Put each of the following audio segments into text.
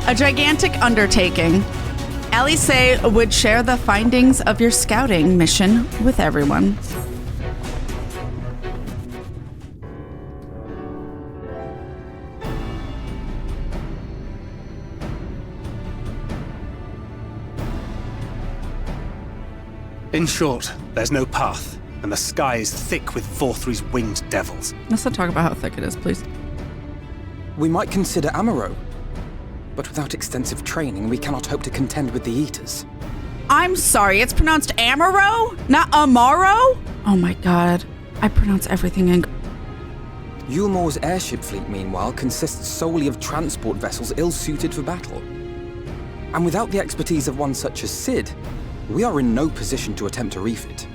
A gigantic undertaking. Alice would share the findings of your scouting mission with everyone. In short, there's no path, and the sky is thick with Vorthry's winged devils. Let's not talk about how thick it is, please. We might consider Amaro, but without extensive training, we cannot hope to contend with the Eaters. I'm sorry, it's pronounced Amaro, not Amaro? Oh my god, I pronounce everything in... Yulmore's airship fleet, meanwhile, consists solely of transport vessels ill-suited for battle. And without the expertise of one such as Sid, we are in no position to attempt to refit.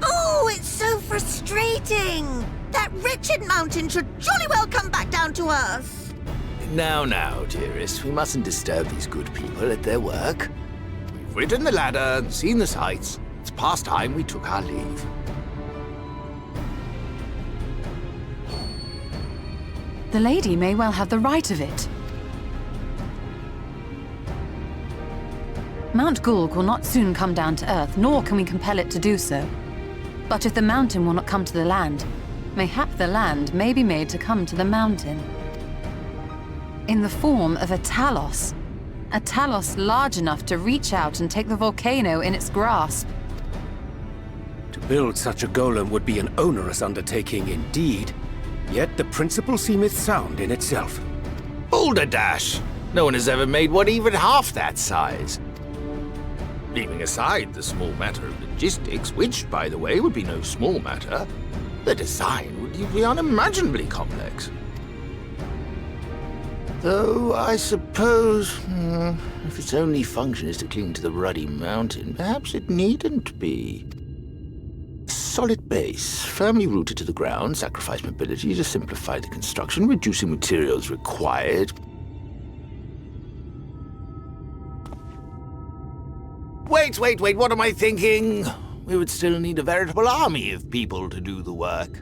Oh, it's so frustrating! That wretched mountain should jolly well come back down to us! Now, dearest, we mustn't disturb these good people at their work. We've ridden the ladder and seen the sights. It's past time we took our leave. The lady may well have the right of it. Mount Gulg will not soon come down to Earth, nor can we compel it to do so. But if the mountain will not come to the land, mayhap the land may be made to come to the mountain. In the form of a Talos. A Talos large enough to reach out and take the volcano in its grasp. To build such a golem would be an onerous undertaking indeed. Yet the principle seemeth sound in itself. Boulder Dash! No one has ever made one even half that size. Leaving aside the small matter of logistics, which, by the way, would be no small matter, the design would be unimaginably complex. Though, I suppose, if its only function is to cling to the ruddy mountain, perhaps it needn't be. Solid base, firmly rooted to the ground, sacrifice mobility to simplify the construction, reducing materials required. Wait, what am I thinking? We would still need a veritable army of people to do the work.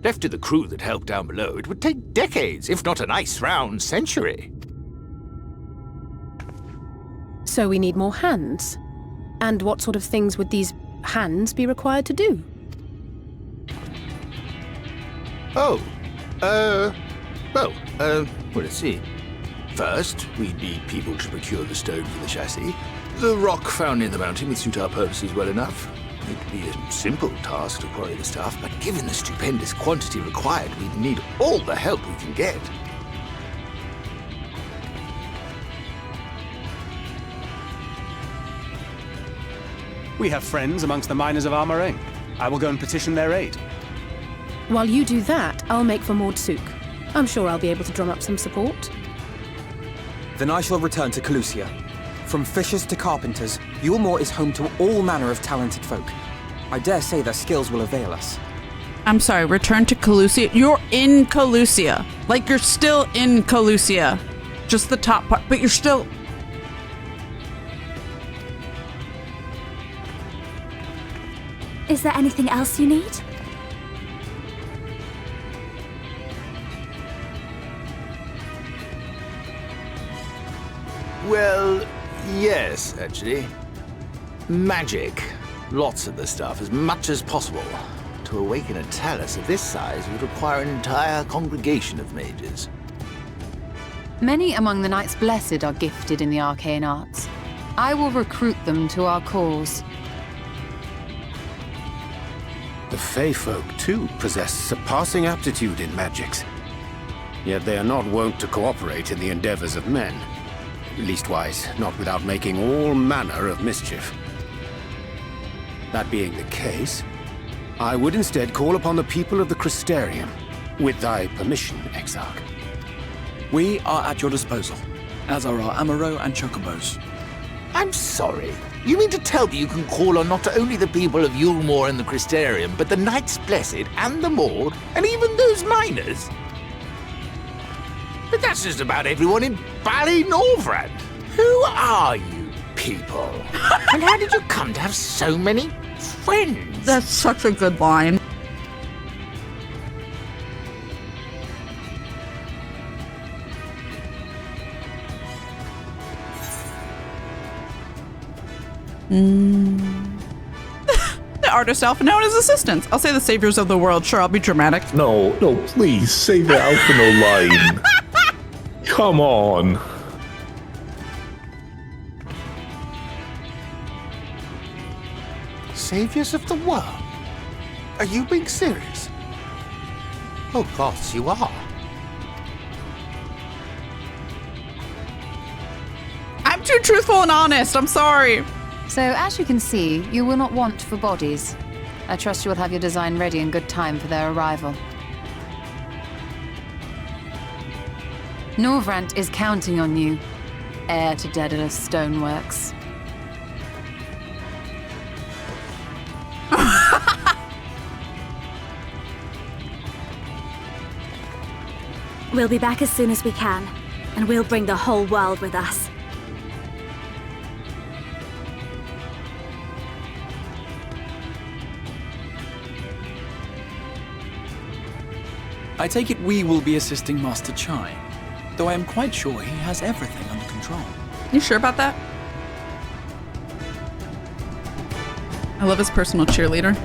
Left to the crew that helped down below, it would take decades, if not a nice round century. So we need more hands? And what sort of things would these hands be required to do? Well, let's see. First, we'd need people to procure the stone for the chassis. The rock found in the mountain would suit our purposes well enough. It'd be a simple task to quarry the stuff, but given the stupendous quantity required, we'd need all the help we can get. We have friends amongst the miners of Armorain. I will go and petition their aid. While you do that, I'll make for Mordsuk. I'm sure I'll be able to drum up some support. Then I shall return to Calusia. From fishers to carpenters, Yulmore is home to all manner of talented folk. I dare say their skills will avail us. I'm sorry, return to Calusia? You're in Calusia. Like, you're still in Calusia. Just the top part, but you're still... Is there anything else you need? Well, yes, actually. Magic. Lots of the stuff, as much as possible. To awaken a Talos of this size would require an entire congregation of mages. Many among the Knights Blessed are gifted in the arcane arts. I will recruit them to our cause. The Fey folk, too, possess surpassing aptitude in magics. Yet they are not wont to cooperate in the endeavors of men. Leastwise, not without making all manner of mischief. That being the case, I would instead call upon the people of the Crystarium, with thy permission, Exarch. We are at your disposal, as are our Amaro and Chocobos. I'm sorry. You mean to tell me you can call on not only the people of Yulmore and the Crystarium, but the Knights Blessed and the Maud, and even those miners? But that's just about everyone in Ballynorvrand. Who are you people? And how did you come to have so many friends? That's such a good line. The artist Alphino and his assistants. I'll say the saviors of the world. Sure, I'll be dramatic. No, please, say the Alphino line. Come on. Saviors of the world? Are you being serious? Oh, gods, you are. I'm too truthful and honest. I'm sorry. So, as you can see, you will not want for bodies. I trust you will have your design ready in good time for their arrival. Norvrant is counting on you, heir to Daedalus Stoneworks. We'll be back as soon as we can, and we'll bring the whole world with us. I take it we will be assisting Master Chai, though I am quite sure he has everything under control. You sure about that? I love his personal cheerleader.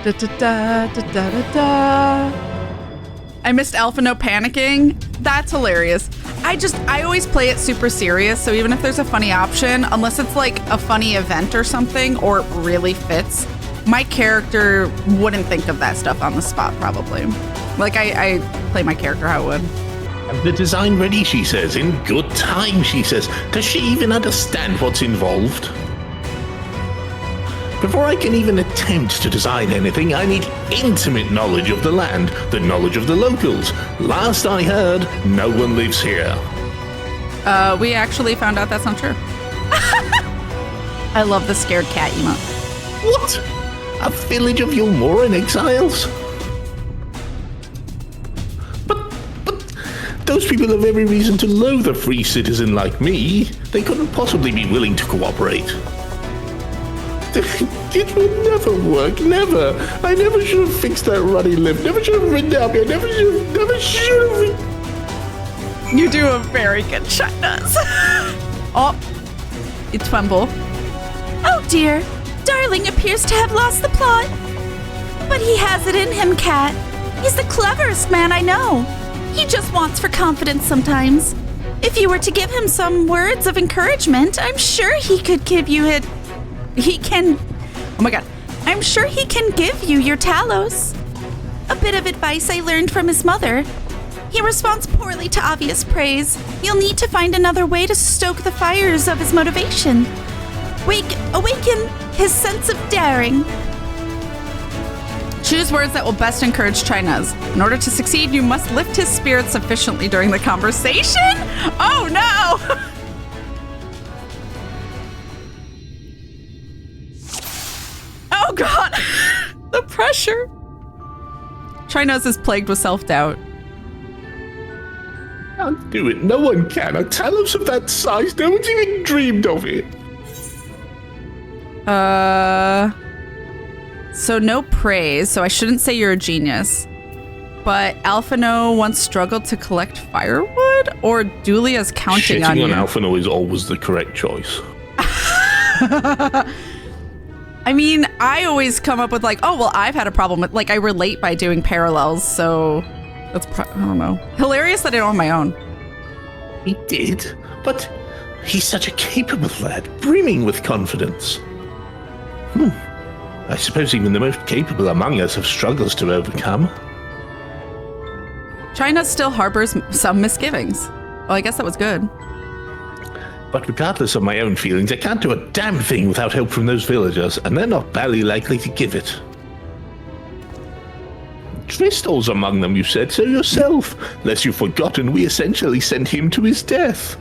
Da, da, da, da, da, da, da. I missed Alphino panicking. That's hilarious. I always play it super serious, so even if there's a funny option, unless it's like a funny event or something, or it really fits, my character wouldn't think of that stuff on the spot, probably. Like, I play my character how it would. Have the design ready, she says. In good time, she says. Does she even understand what's involved? Before I can even attempt to design anything, I need intimate knowledge of the land, the knowledge of the locals. Last I heard, no one lives here. We actually found out that's not true. I love the scared cat emote. What? A village of Yulmoran exiles? But those people have every reason to loathe a free citizen like me. They couldn't possibly be willing to cooperate. It will never work, never. I never should have fixed that ruddy lift. Never should have ridden down here. Never should have. You do a very good Chai-Nuzz. Oh, it's Fumble. Oh dear, Darling appears to have lost the plot. But he has it in him, Cat. He's the cleverest man I know. He just wants for confidence sometimes. If you were to give him some words of encouragement, I'm sure he could give you it. He can... Oh my god. I'm sure he can give you your Talos. A bit of advice I learned from his mother. He responds poorly to obvious praise. You'll need to find another way to stoke the fires of his motivation. Awaken his sense of daring. Choose words that will best encourage Chai-Nuzz. In order to succeed, you must lift his spirits sufficiently during the conversation? Oh no! Oh god! The pressure! Chai-Nuzz is plagued with self-doubt. Can't do it. No one can. A Talos of that size, no one's even dreamed of it. So no praise, so I shouldn't say you're a genius. But Alphino once struggled to collect firewood? Or Dulia's counting on you? Shitting on Alphino is always the correct choice. I mean, I always come up with like, oh, well, I've had a problem with, like, I relate by doing parallels, so that's, I don't know. Hilarious that I don't have my own. He did, but he's such a capable lad, brimming with confidence. I suppose even the most capable among us have struggles to overcome. Chai-Nuzz still harbors some misgivings. Well, I guess that was good. But regardless of my own feelings, I can't do a damn thing without help from those villagers, and they're not barely likely to give it. Driscoll's among them, you said so yourself. Lest you've forgotten, we essentially sent him to his death.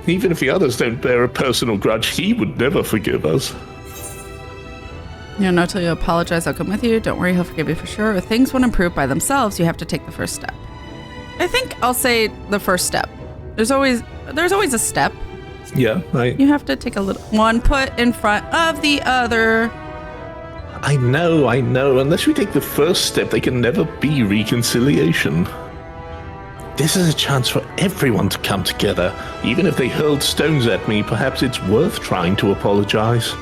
Even if the others don't bear a personal grudge, he would never forgive us. You know, till you apologize, I'll come with you. Don't worry, he'll forgive you for sure. If things won't improve by themselves, you have to take the first step. I think I'll say the first step. There's always a step. Yeah, right. You have to take a little one put in front of the other. I know. Unless we take the first step, there can never be reconciliation. This is a chance for everyone to come together. Even if they hurled stones at me, perhaps it's worth trying to apologize.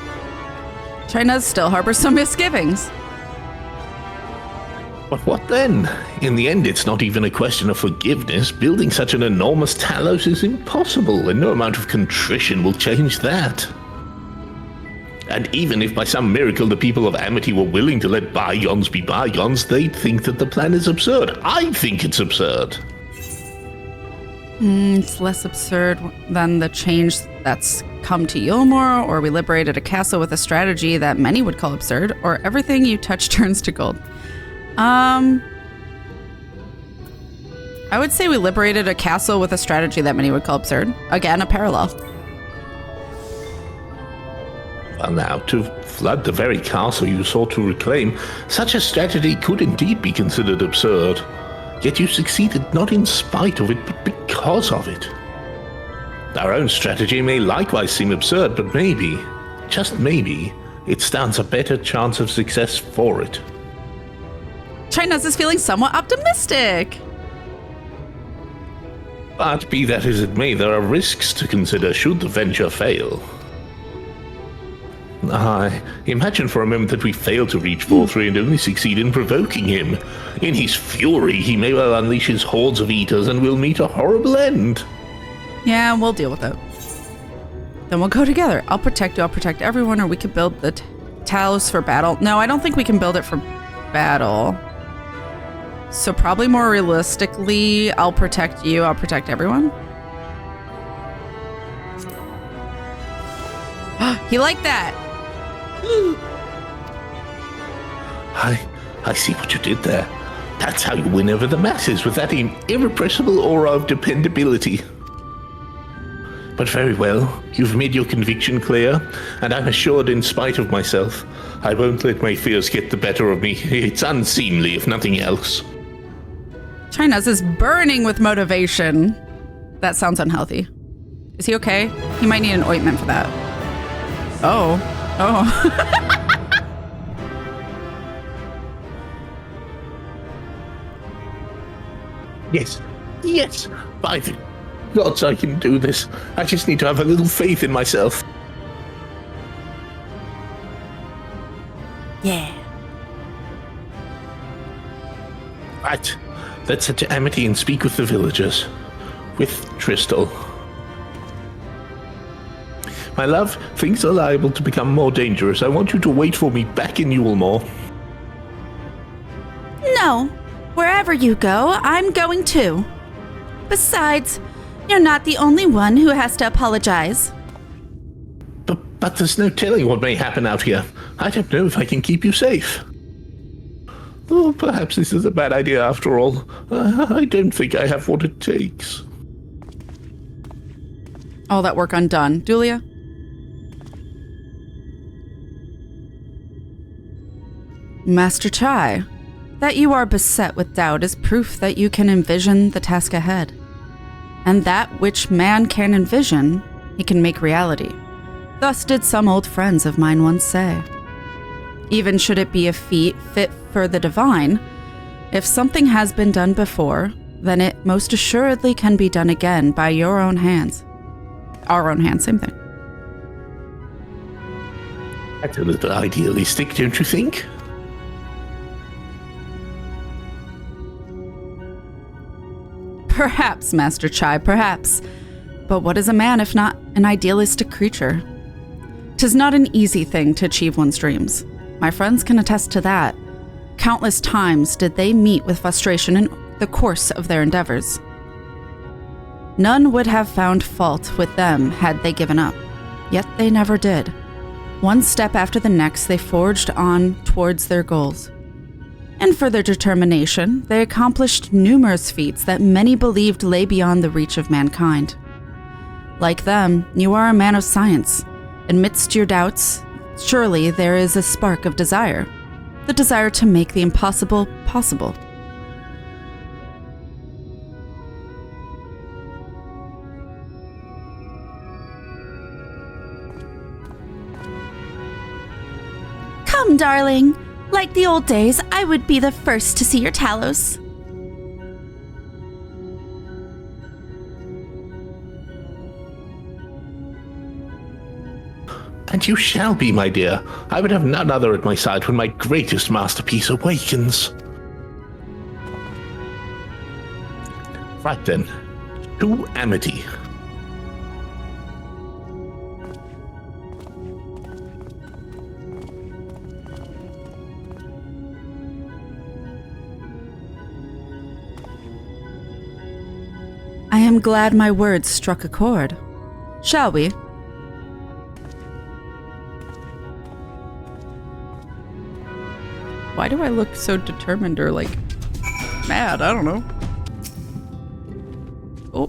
Chai-Nuzz still harbors some misgivings. But what then? In the end, it's not even a question of forgiveness. Building such an enormous Talos is impossible, and no amount of contrition will change that. And even if by some miracle the people of Amity were willing to let bygones be bygones, they'd think that the plan is absurd. I think it's absurd. It's less absurd than the change that's come to Yulmore, or we liberated a castle with a strategy that many would call absurd, or everything you touch turns to gold. I would say we liberated a castle with a strategy that many would call absurd. Again, a parallel. Well now, to flood the very castle you sought to reclaim, such a strategy could indeed be considered absurd. Yet you succeeded not in spite of it, but because of it. Our own strategy may likewise seem absurd, but maybe, just maybe, it stands a better chance of success for it. Chai-Nuzz is feeling somewhat optimistic. But be that as it may, there are risks to consider should the venture fail. Imagine for a moment that we fail to reach 4-3 and only succeed in provoking him. In his fury, he may well unleash his hordes of eaters and we'll meet a horrible end. Yeah, we'll deal with it. Then we'll go together. I'll protect you, I'll protect everyone, or we could build the Talos for battle. No, I don't think we can build it for battle. So probably more realistically, I'll protect you, I'll protect everyone. He liked that. I see what you did there. That's how you win over the masses, with that irrepressible aura of dependability. But very well, you've made your conviction clear, and I'm assured in spite of myself, I won't let my fears get the better of me. It's unseemly, if nothing else. Chai-Nuzz is burning with motivation. That sounds unhealthy. Is he okay? He might need an ointment for that. Oh. Yes. By the gods, I can do this. I just need to have a little faith in myself. Yeah. Right. Let's head to Amity and speak with the villagers. With Tristal. My love, things are liable to become more dangerous. I want you to wait for me back in Yulmore. No. Wherever you go, I'm going too. Besides, you're not the only one who has to apologize. But there's no telling what may happen out here. I don't know if I can keep you safe. Oh, perhaps this is a bad idea after all. I don't think I have what it takes. All that work undone. Dulia? Master Chai, that you are beset with doubt is proof that you can envision the task ahead. And that which man can envision, he can make reality. Thus did some old friends of mine once say. Even should it be a feat fit for the divine, if something has been done before, then it most assuredly can be done again by your own hands. Our own hands, same thing. That's a little idealistic, don't you think? Perhaps, Master Chai, perhaps. But what is a man if not an idealistic creature? 'Tis not an easy thing to achieve one's dreams. My friends can attest to that. Countless times did they meet with frustration in the course of their endeavors. None would have found fault with them had they given up, yet they never did. One step after the next, they forged on towards their goals. And for their determination, they accomplished numerous feats that many believed lay beyond the reach of mankind. Like them, you are a man of science. Amidst your doubts, surely there is a spark of desire. The desire to make the impossible possible. Come, darling. Like the old days, I would be the first to see your Talos. And you shall be, my dear. I would have none other at my side when my greatest masterpiece awakens. Right then, to Amity. I am glad my words struck a chord. Shall we? Why do I look so determined or like mad? I don't know. Oh.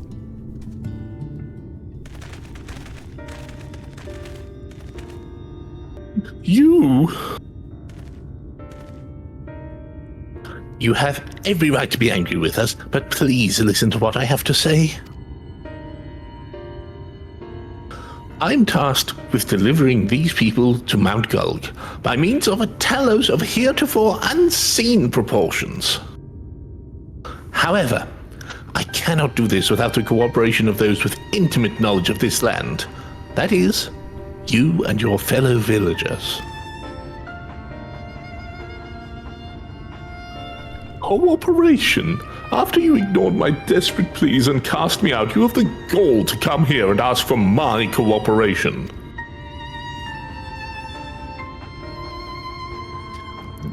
You have every right to be angry with us, but please listen to what I have to say. I'm tasked with delivering these people to Mount Gulg by means of a Talos of heretofore unseen proportions. However, I cannot do this without the cooperation of those with intimate knowledge of this land. That is, you and your fellow villagers. Cooperation? After you ignored my desperate pleas and cast me out, you have the gall to come here and ask for my cooperation.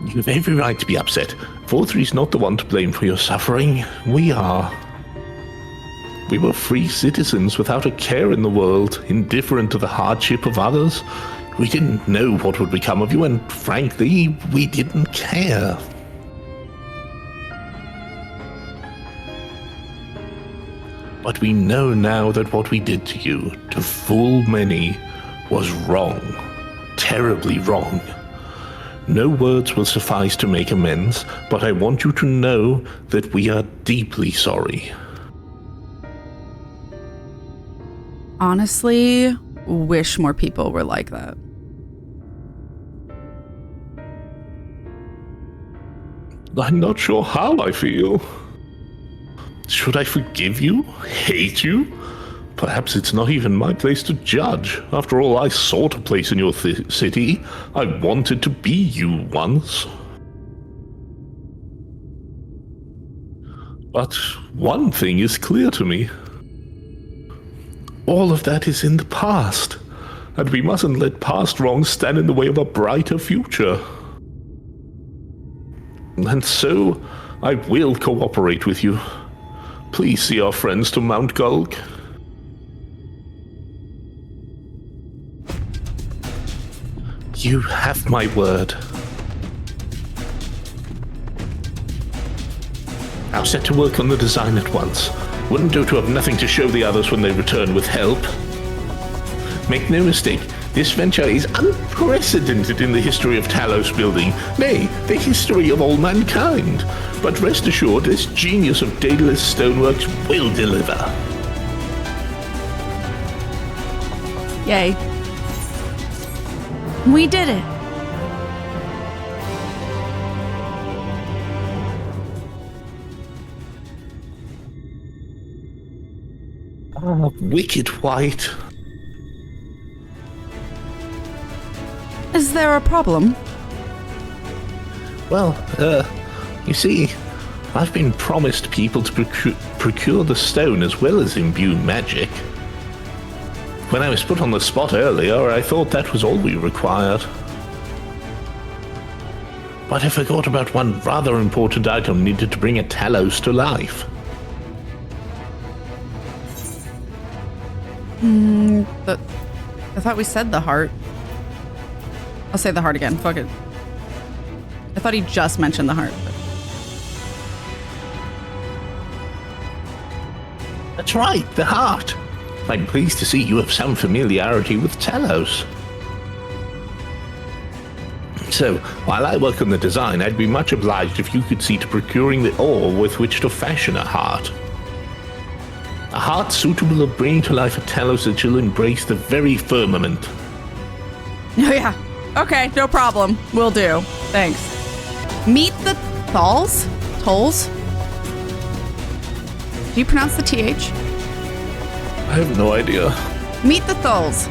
You have every right to be upset. 4-3's not the one to blame for your suffering. We are. We were free citizens without a care in the world, indifferent to the hardship of others. We didn't know what would become of you, and frankly, we didn't care. But we know now that what we did to you, to fool many, was wrong. Terribly wrong. No words will suffice to make amends, but I want you to know that we are deeply sorry. Honestly, wish more people were like that. I'm not sure how I feel. Should I forgive you? Hate you? Perhaps it's not even my place to judge. After all, I sought a place in your city. I wanted to be you once. But one thing is clear to me. All of that is in the past, and we mustn't let past wrongs stand in the way of a brighter future. And so, I will cooperate with you. Please see our friends to Mount Gulg. You have my word. I'll set to work on the design at once. Wouldn't do to have nothing to show the others when they return with help. Make no mistake, this venture is unprecedented in the history of Talos building, nay, the history of all mankind. But rest assured, this genius of Daedalus Stoneworks will deliver. Yay. We did it. Wicked White. Is there a problem? Well, you see, I've been promised people to procure the stone as well as imbue magic. When I was put on the spot earlier, I thought that was all we required. But I forgot about one rather important item needed to bring a Talos to life. I thought we said the heart. I'll say the heart again. Fuck it. I thought he just mentioned the heart. But... That's right, the heart. I'm pleased to see you have some familiarity with Talos. So, while I work on the design, I'd be much obliged if you could see to procuring the ore with which to fashion a heart. A heart suitable of bringing to life a Talos that shall embrace the very firmament. Oh yeah. Okay, no problem. Will do. Thanks. Meet the Tholls? Tholls? Do you pronounce the TH? I have no idea. Meet the Tholls.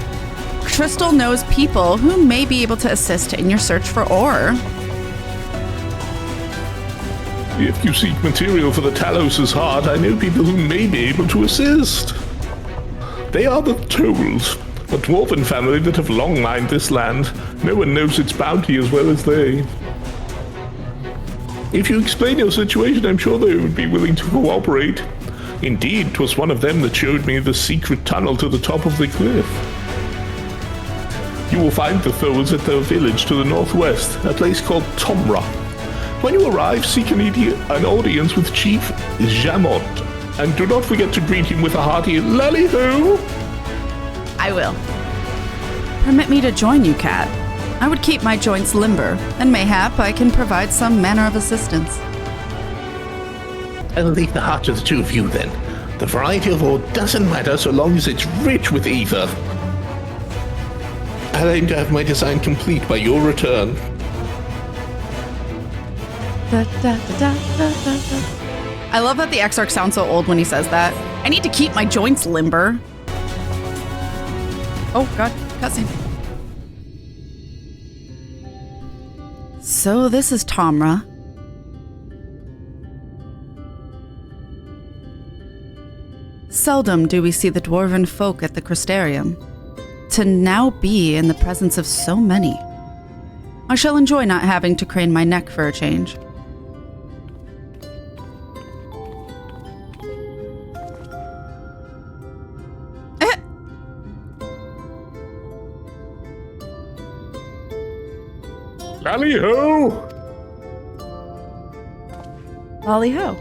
Trystal knows people who may be able to assist in your search for ore. If you seek material for the Talos' heart, I know people who may be able to assist. They are the Tholls, a dwarven family that have long mined this land. No one knows its bounty as well as they. If you explain your situation, I'm sure they would be willing to cooperate. Indeed, 'twas one of them that showed me the secret tunnel to the top of the cliff. You will find the Tholls at their village to the northwest, a place called Tomra. When you arrive, seek an audience with Chief Jamot, and do not forget to greet him with a hearty lally-ho! I will. Permit me to join you, Kat. I would keep my joints limber, and mayhap I can provide some manner of assistance. I'll leave the heart to the two of you then. The variety of ore doesn't matter so long as it's rich with ether. I'll aim to have my design complete by your return. I love that the Exarch sounds so old when he says that. I need to keep my joints limber. Oh god, cutscene. So this is Tomra. Seldom do we see the dwarven folk at the Crystarium. To now be in the presence of so many. I shall enjoy not having to crane my neck for a change. Lally-ho! Lally-ho.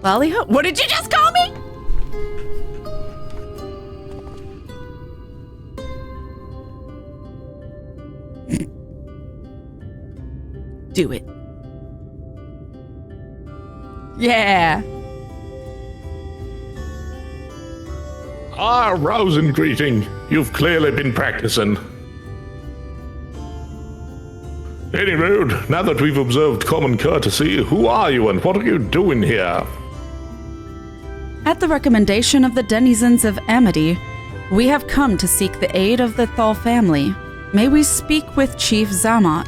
Lally-ho. What did you just call me? Do it. Yeah. Ah, rousing greeting. You've clearly been practicing. Any road, now that we've observed common courtesy, who are you and what are you doing here? At the recommendation of the denizens of Amity, we have come to seek the aid of the Tholls family. May we speak with Chief Zamot?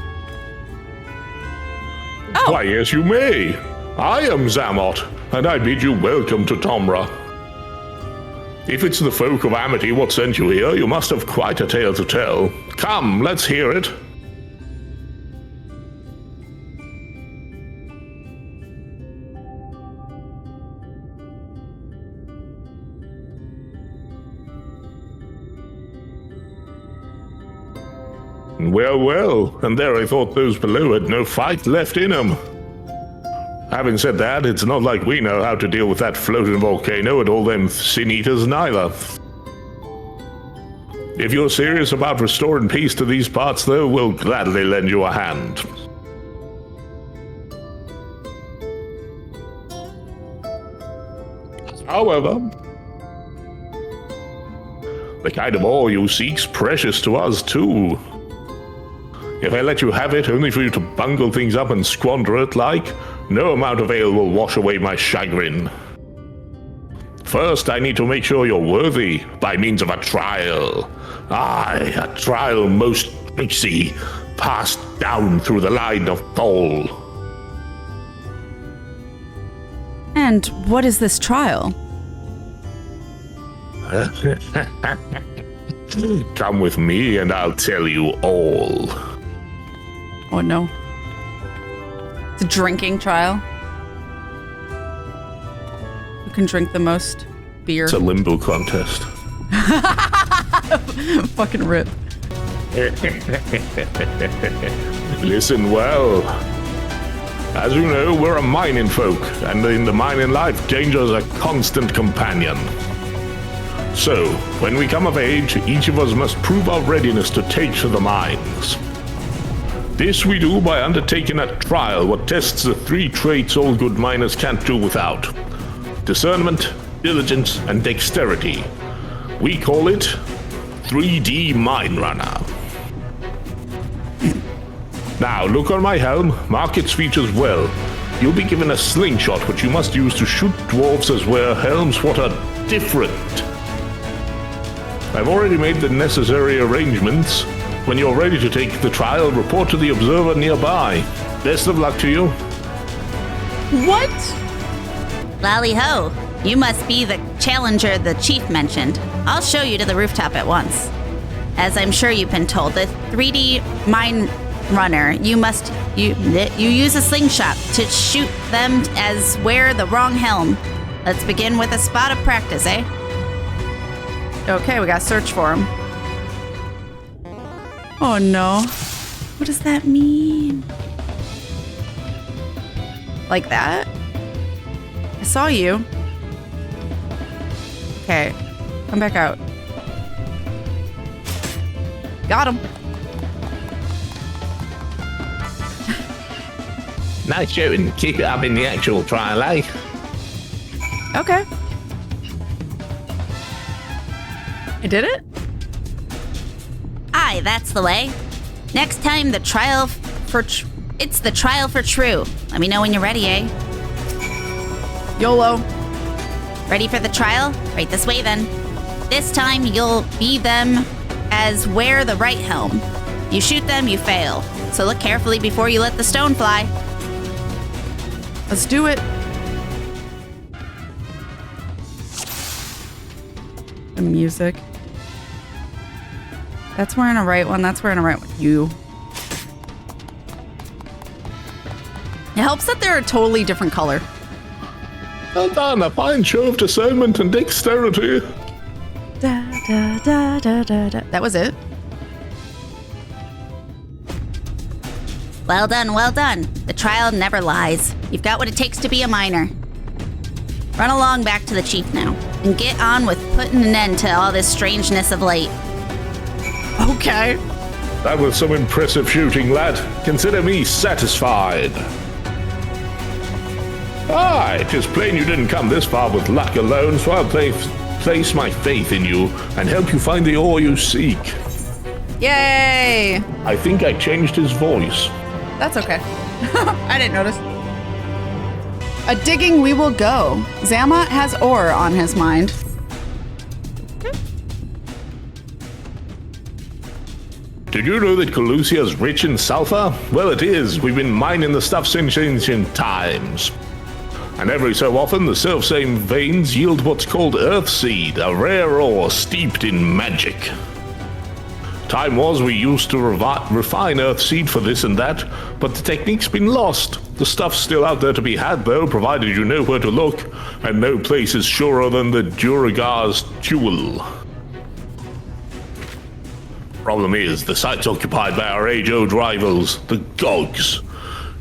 Oh. Why, yes, you may. I am Zamot, and I bid you welcome to Tomra. If it's the folk of Amity what sent you here, you must have quite a tale to tell. Come, let's hear it. Well, well, and there I thought those below had no fight left in them. Having said that, it's not like we know how to deal with that floating volcano and all them sin-eaters neither. If you're serious about restoring peace to these parts, though, we'll gladly lend you a hand. However, the kind of ore you seek's precious to us, too. If I let you have it only for you to bungle things up and squander it like, no amount of ale will wash away my chagrin. First, I need to make sure you're worthy by means of a trial. Aye, a trial most tricksy, passed down through the line of Tholls. And what is this trial? Come with me and I'll tell you all. Oh no. It's a drinking trial. Who can drink the most beer? It's a limbo contest. Fucking rip. Listen well. As you know, we're a mining folk, and in the mining life, danger's a constant companion. So, when we come of age, each of us must prove our readiness to take to the mines. This we do by undertaking a trial what tests the three traits all good miners can't do without. Discernment, diligence, and dexterity. We call it 3D Mine Runner. Now, look on my helm, mark its features well. You'll be given a slingshot which you must use to shoot dwarves as where helms what are different. I've already made the necessary arrangements. When you're ready to take the trial, report to the observer nearby. Best of luck to you. What? Lally ho, you must be the challenger the chief mentioned. I'll show you to the rooftop at once. As I'm sure you've been told, the 3D mine runner, you use a slingshot to shoot them as wear the wrong helm. Let's begin with a spot of practice, eh? Okay, we gotta search for him. Oh no. What does that mean? Like that? I saw you. Okay, come back out. Got him. Nice shooting. Keep it up in the actual trial, eh? Okay. I did it? Aye, that's the way. Next time, the trial for it's the trial for true. Let me know when you're ready, eh? YOLO. Ready for the trial? Right this way, then. This time, you'll be them as wear the right helm. You shoot them, you fail. So look carefully before you let the stone fly. Let's do it. The music. That's wearing a right one. That's wearing a right one. You. It helps that they're a totally different color. Well done. A fine show of discernment and dexterity. Da, da, da, da, da, da. That was it. Well done, well done. The trial never lies. You've got what it takes to be a miner. Run along back to the chief now, and get on with putting an end to all this strangeness of late. Okay. That was some impressive shooting, lad. Consider me satisfied. It is plain you didn't come this far with luck alone, so I'll place my faith in you and help you find the ore you seek. Yay! I think I changed his voice. That's okay. I didn't notice. A digging we will go. Zama has ore on his mind. Did you know that Colusia is rich in sulfur? Well, it is. We've been mining the stuff since ancient times. And every so often, the self-same veins yield what's called Earthseed, a rare ore steeped in magic. Time was we used to refine Earthseed for this and that, but the technique's been lost. The stuff's still out there to be had, though, provided you know where to look, and no place is surer than the Duragar's Jewel. Problem is, the site's occupied by our age-old rivals, the Gogs.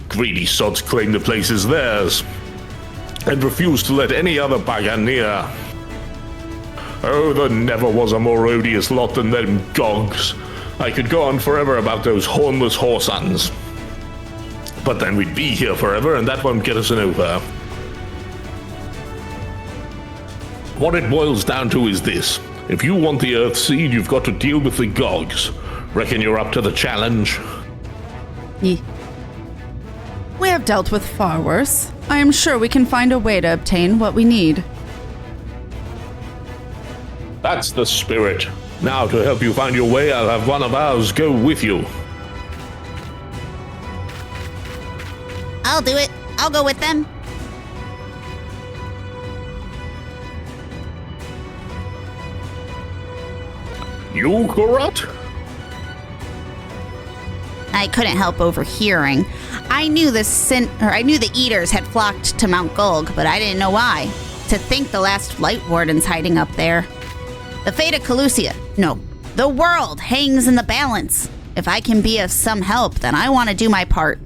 Greedy sods claim the place is theirs, and refuse to let any other bagger near. Oh, there never was a more odious lot than them Gogs. I could go on forever about those hornless whoresons. But then we'd be here forever, and that won't get us over. What it boils down to is this. If you want the Earthseed, you've got to deal with the Gogs. Reckon you're up to the challenge? We have dealt with far worse. I am sure we can find a way to obtain what we need. That's the spirit. Now, to help you find your way, I'll have one of ours go with you. I'll do it. I'll go with them. You, Kurat? I couldn't help overhearing. I knew the Eaters had flocked to Mount Gulg, but I didn't know why. To think the last Light Warden's hiding up there. The fate of Colusia, no, the world hangs in the balance. If I can be of some help, then I want to do my part.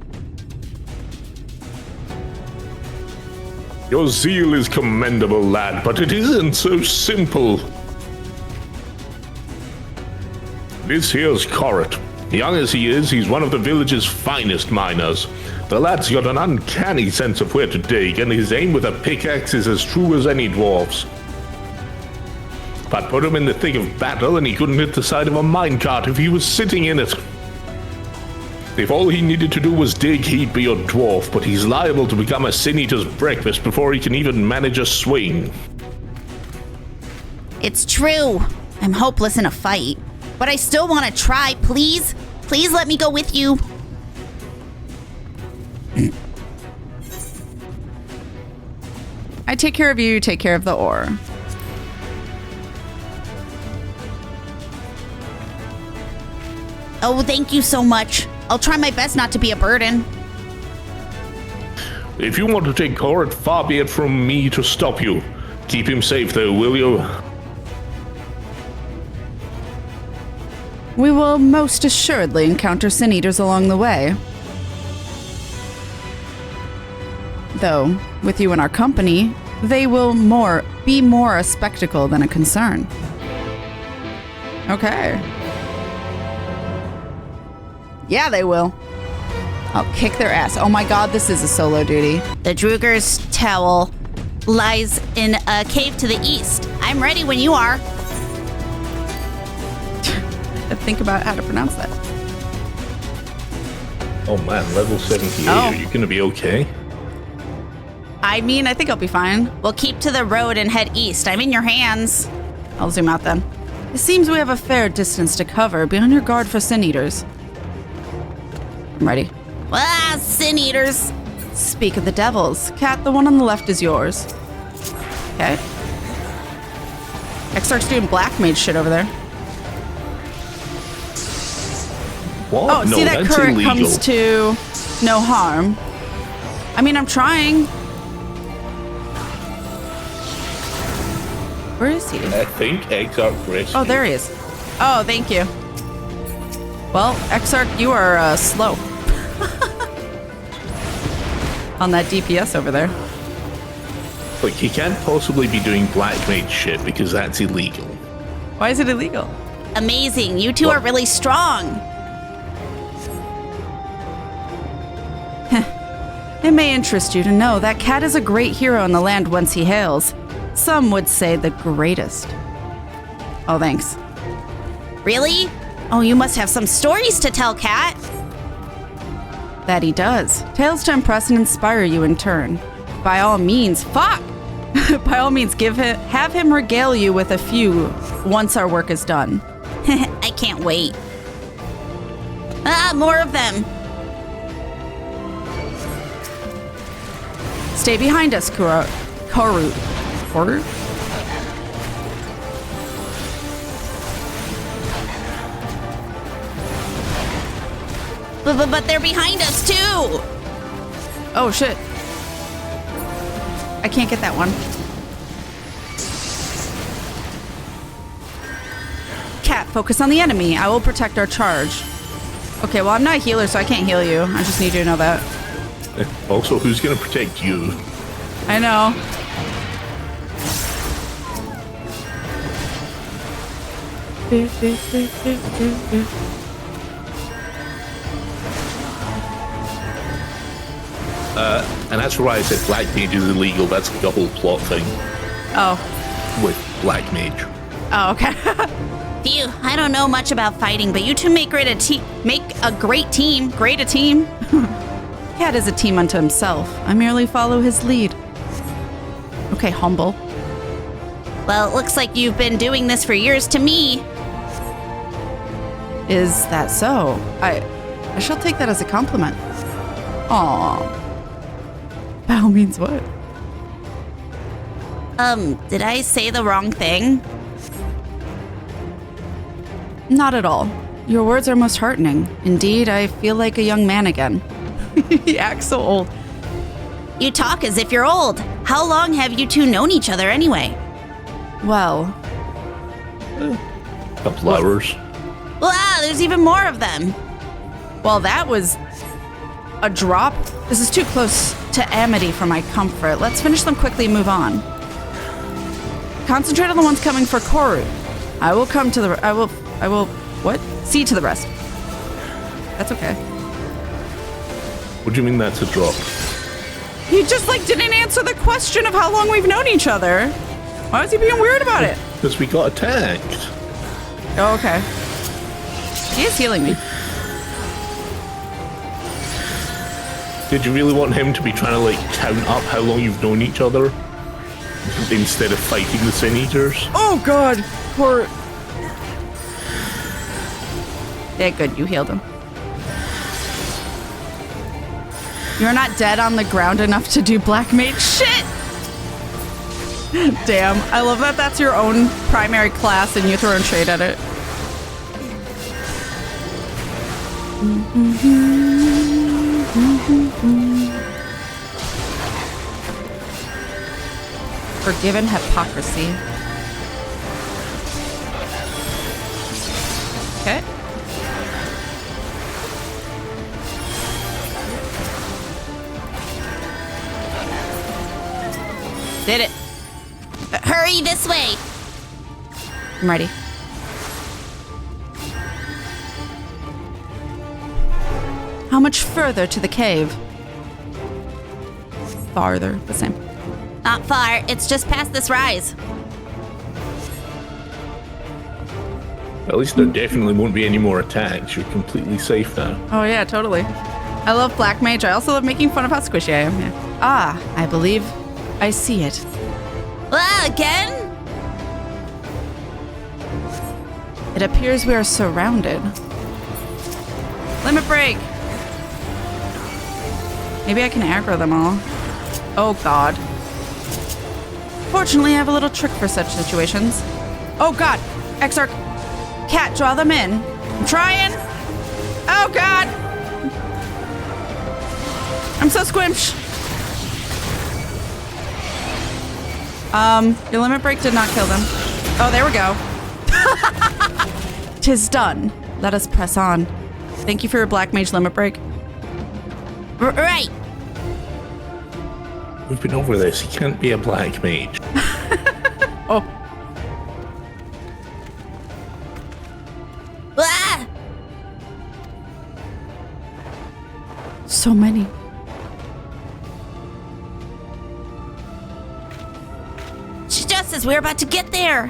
Your zeal is commendable, lad, but it isn't so simple. This here's Corrit. Young as he is, he's one of the village's finest miners. The lad's got an uncanny sense of where to dig, and his aim with a pickaxe is as true as any dwarf's. But put him in the thick of battle, and he couldn't hit the side of a minecart if he was sitting in it. If all he needed to do was dig, he'd be a dwarf, but he's liable to become a sin-eater's breakfast before he can even manage a swing. It's true. I'm hopeless in a fight. But I still want to try, please? Please let me go with you. I take care of you, take care of the ore. Oh, thank you so much. I'll try my best not to be a burden. If you want to take Korit, far be it from me to stop you. Keep him safe, though, will you? We will most assuredly encounter Sin Eaters along the way. Though, with you in our company, they will be more a spectacle than a concern. Okay. Yeah, they will. I'll kick their ass. Oh my god, this is a solo duty. The Druger's Towel lies in a cave to the east. I'm ready when you are. Think about how to pronounce that. Oh man, level 78. Oh. Are you gonna be okay? I mean, I think I'll be fine. We'll keep to the road and head east. I'm in your hands. I'll zoom out then. It seems we have a fair distance to cover. Be on your guard for Sin Eaters. I'm ready. Ah, Sin Eaters. Speak of the devils. Cat, the one on the left is yours. Okay. Exarch's doing black mage shit over there. What? Oh, no, see that that's current illegal. comes to no harm. I mean, I'm trying. Where is he? I think Exarch rescued. Oh, there he is. Oh, thank you. Well, Exarch, you are slow. On that DPS over there. Like, he can't possibly be doing black mage shit because that's illegal. Why is it illegal? Amazing. You two are really strong. It may interest you to know that Cat is a great hero in the land whence he hails. Some would say the greatest. Oh, thanks. Really? Oh, you must have some stories to tell, Cat. That he does. Tales to impress and inspire you in turn. By all means, fuck! By all means, have him regale you with a few once our work is done. I can't wait. Ah, more of them. Stay behind us, Korut. Korut? But they're behind us too. Oh shit. I can't get that one. Cat, focus on the enemy. I will protect our charge. Okay, well, I'm not a healer, so I can't heal you. I just need you to know that. Also, who's gonna protect you? I know. And that's why I said black mage is illegal. That's like a whole plot thing. Oh. With black mage. Oh, okay. Phew, I don't know much about fighting, but you two make a great team. Great a team. Cat is a team unto himself. I merely follow his lead. Okay, humble. Well, it looks like you've been doing this for years to me. Is that so? I shall take that as a compliment. Aww. By all means, what? Did I say the wrong thing? Not at all. Your words are most heartening. Indeed, I feel like a young man again. He acts so old. You talk as if you're old. How long have you two known each other anyway? Well... A couple hours. Wow, there's even more of them. Well, that was a drop. This is too close to amity for my comfort. Let's finish them quickly and move on. Concentrate on the ones coming for Korut. I will come to the... I will... What? See to the rest. That's okay. What do you mean that's a drop? He just, didn't answer the question of how long we've known each other. Why is he being weird about it? Because we got attacked. Oh, okay. He is healing me. Did you really want him to be trying to, count up how long you've known each other? Instead of fighting the Sin Eaters? Oh, God. Poor... Yeah, good. You healed him. You're not dead on the ground enough to do Black Mage shit. Damn. I love that that's your own primary class and you throw shade at it. Forgiven hypocrisy. Okay. Did it. Hurry this way. I'm ready. How much further to the cave? Farther, the same. Not far. It's just past this rise. At least there definitely won't be any more attacks. You're completely safe now. Oh yeah, totally. I love Black Mage. I also love making fun of how squishy I am. Yeah. Ah, I believe I see it. Again? It appears we are surrounded. Limit break. Maybe I can aggro them all. Oh god. Fortunately, I have a little trick for such situations. Oh god! Exarch! Cat, draw them in. I'm trying! Oh god! I'm so squimsh! Your limit break did not kill them. Oh, there we go. 'Tis done. Let us press on. Thank you for your Black Mage limit break. Right. We've been over this. He can't be a Black Mage. Oh. Ah! So many. Just as we're about to get there.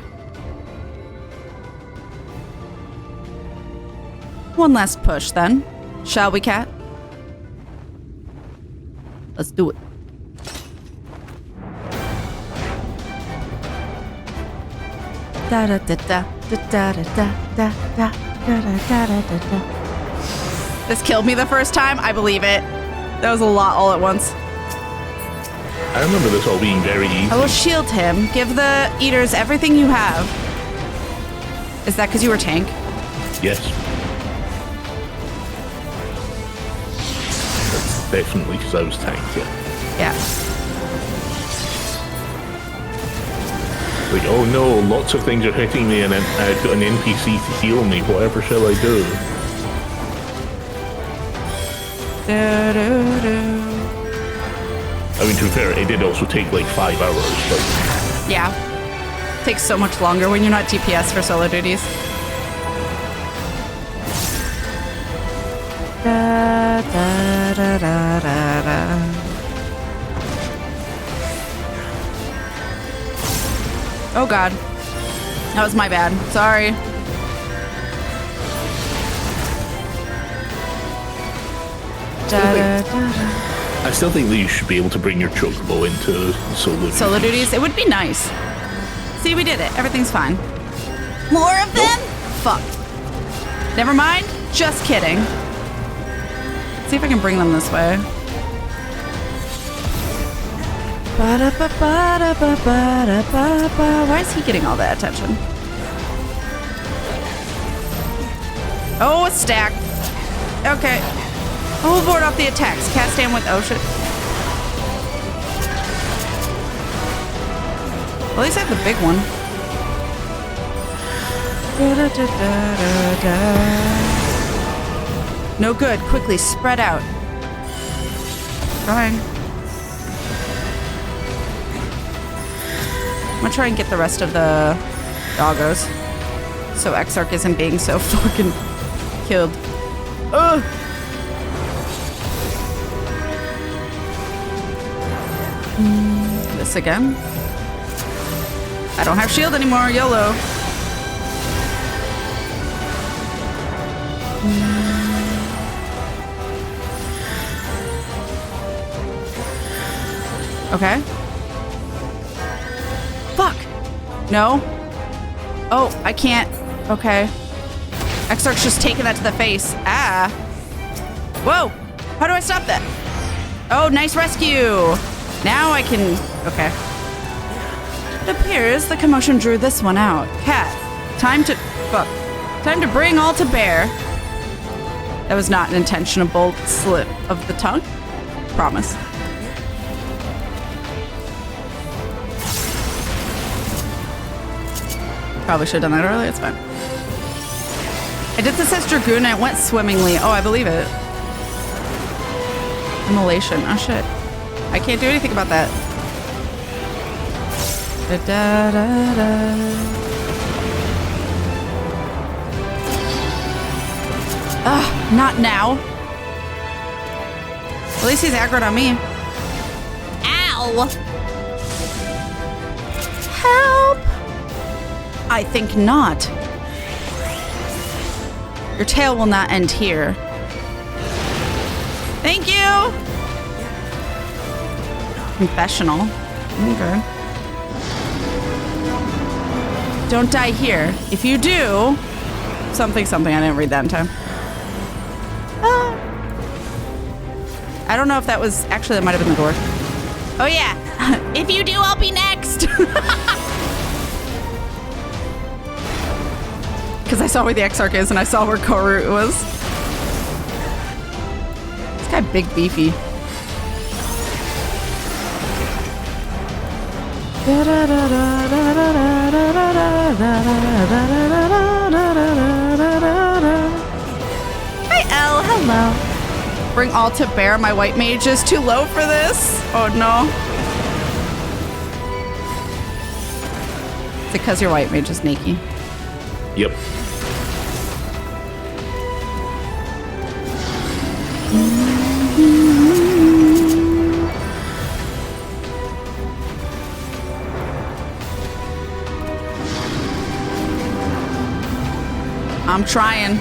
One last push, then. Shall we, Cat? Let's do it. Da da da da da da da da da da da da da. This killed me the first time. I believe it. That was a lot all at once. I remember this all being very easy. I will shield him. Give the eaters everything you have. Is that because you were tank? Yes. That's definitely because I was tank, yeah. Yeah. Like, oh no, lots of things are hitting me and I've got an NPC to heal me. Whatever shall I do? I mean, to be fair, it did also take like 5 hours, but... Yeah. Takes so much longer when you're not DPS for solo duties. Da, da, da, da, da, da. Oh god. That was my bad. Sorry. Da, da, da, da. I still think that you should be able to bring your chocobo into solo duties. It would be nice. See, we did it. Everything's fine. More of them? Fuck. Never mind. Just kidding. See if I can bring them this way. Why is he getting all that attention? Oh, a stack. Okay. We'll board off the attacks. Cast down with... Oh, shit. Well, at least I have the big one. No good. Quickly, spread out. Trying. I'm gonna try and get the rest of the doggos. So Exarch isn't being so fucking killed. Ugh! This again. I don't have shield anymore, YOLO. Okay. Fuck. No. Oh, I can't. Okay. Exarch's just taking that to the face. Ah. Whoa. How do I stop that? Oh, nice rescue. Now I can... Okay. It appears the commotion drew this one out. Cat, time to... Fuck. Time to bring all to bear. That was not an intentional slip of the tongue. Promise. Probably should have done that earlier. It's fine. I did this as Dragoon and it went swimmingly. Oh, I believe it. Immolation. Oh, shit. I can't do anything about that. Da, da, da, da. Ugh, not now. At least he's aggroed on me. Ow! Help! I think not. Your tale will not end here. Thank you! Confessional. Okay. Don't die here. If you do... Something. I didn't read that in time. I don't know if that was... Actually, that might have been the door. Oh yeah. If you do, I'll be next. Because I saw where the Exarch is and I saw where Korut was. This guy big beefy. Hi, Elle. Hello. Bring all to bear. My white mage is too low for this. Oh no. Is it because your white mage is sneaky? Yep. I'm trying.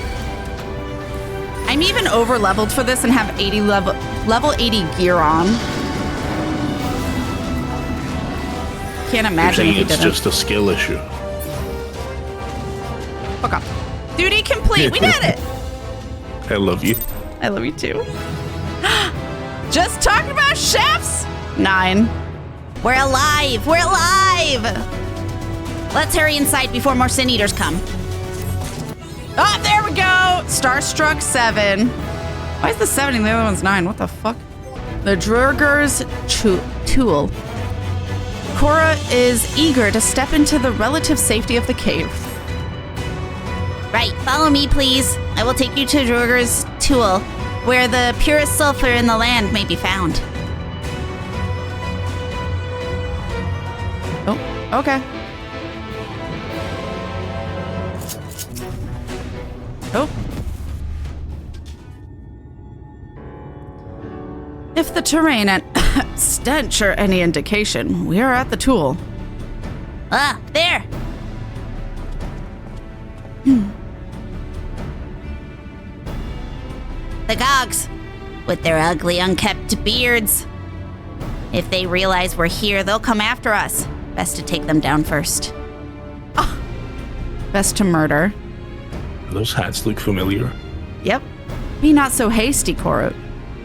I'm even over leveled for this and have 80 level 80 gear on. Can't imagine if he it's didn't. just a skill issue. Fuck off. Duty complete. We did it. I love you. I love you too. Just talking about chefs. 9. We're alive. We're alive. Let's hurry inside before more sin eaters come. Oh, there we go. Starstruck 7. Why is the 7 and the other one's 9? What the fuck? The Drurger's tool. Cora is eager to step into the relative safety of the cave. Right, follow me, please. I will take you to Drurger's tool, where the purest sulfur in the land may be found. Oh, okay. Oh. If the terrain and stench are any indication, we are at the tool. Ah, there! The Gogs, with their ugly, unkept beards. If they realize we're here, they'll come after us. Best to take them down first. Oh. Best to murder. Those hats look familiar. Yep. Be not so hasty, Korut.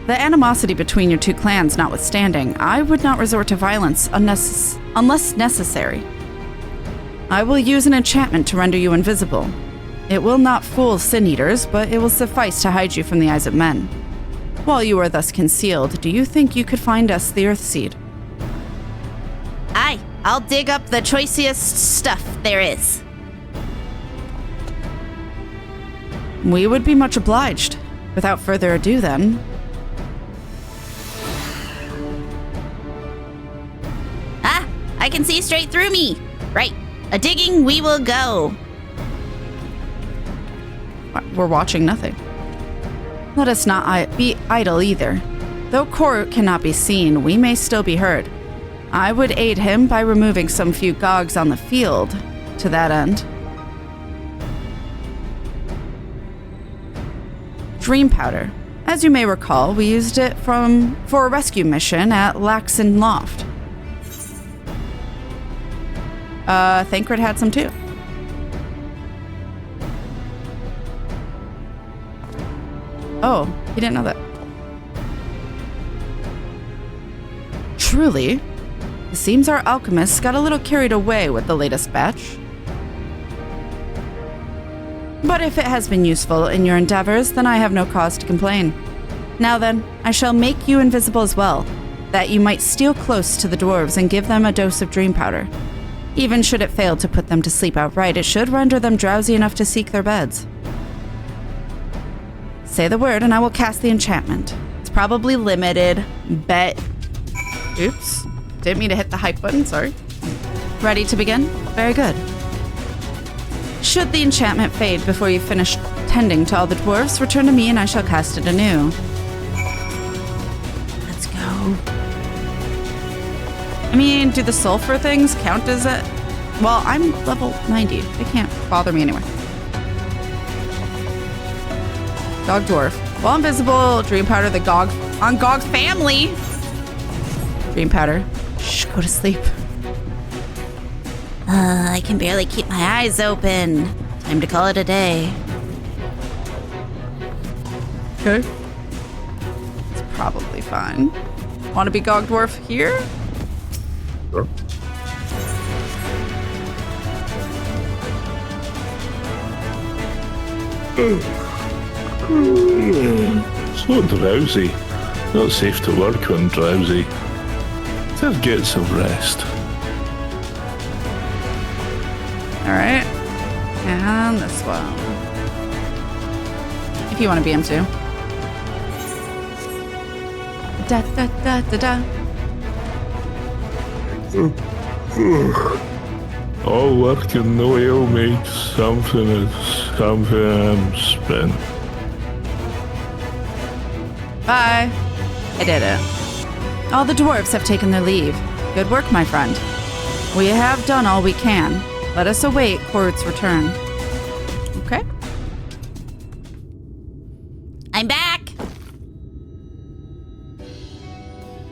The animosity between your two clans notwithstanding, I would not resort to violence unless necessary. I will use an enchantment to render you invisible. It will not fool sin eaters, but it will suffice to hide you from the eyes of men. While you are thus concealed, do you think you could find us the Earthseed? Aye, I'll dig up the choicest stuff there is. We would be much obliged. Without further ado, then. Ah, I can see straight through me. Right, a-digging we will go. We're watching nothing. Let us not be idle either. Though Korut cannot be seen, we may still be heard. I would aid him by removing some few Gogs on the field to that end. Dream powder. As you may recall, we used it for a rescue mission at Laxon Loft. Thancred had some too. Oh, he didn't know that. Truly, it seems our alchemists got a little carried away with the latest batch. But if it has been useful in your endeavors, then I have no cause to complain. Now then, I shall make you invisible as well, that you might steal close to the dwarves and give them a dose of dream powder. Even should it fail to put them to sleep outright, it should render them drowsy enough to seek their beds. Say the word and I will cast the enchantment. It's probably limited, bet. Oops, didn't mean to hit the hype button, sorry. Ready to begin? Very good. Should the enchantment fade before you finish tending to all the dwarves, return to me and I shall cast it anew. Let's go. I mean, do the sulfur things count as it? Well, I'm level 90. They can't bother me anyway. Gog dwarf. While invisible, dream powder the Gog on Gog's family. Dream powder. Shh, go to sleep. I can barely keep my eyes open. Time to call it a day. Okay. It's probably fine. Want to be Gog dwarf here? Sure. So drowsy. Not safe to work when drowsy. Just get some rest. Alright. And this one. If you want to be him too. Da da da da da. All work and no ale makes something I'm spent. Bye. I did it. All the dwarves have taken their leave. Good work, my friend. We have done all we can. Let us await Korut's return. Okay. I'm back!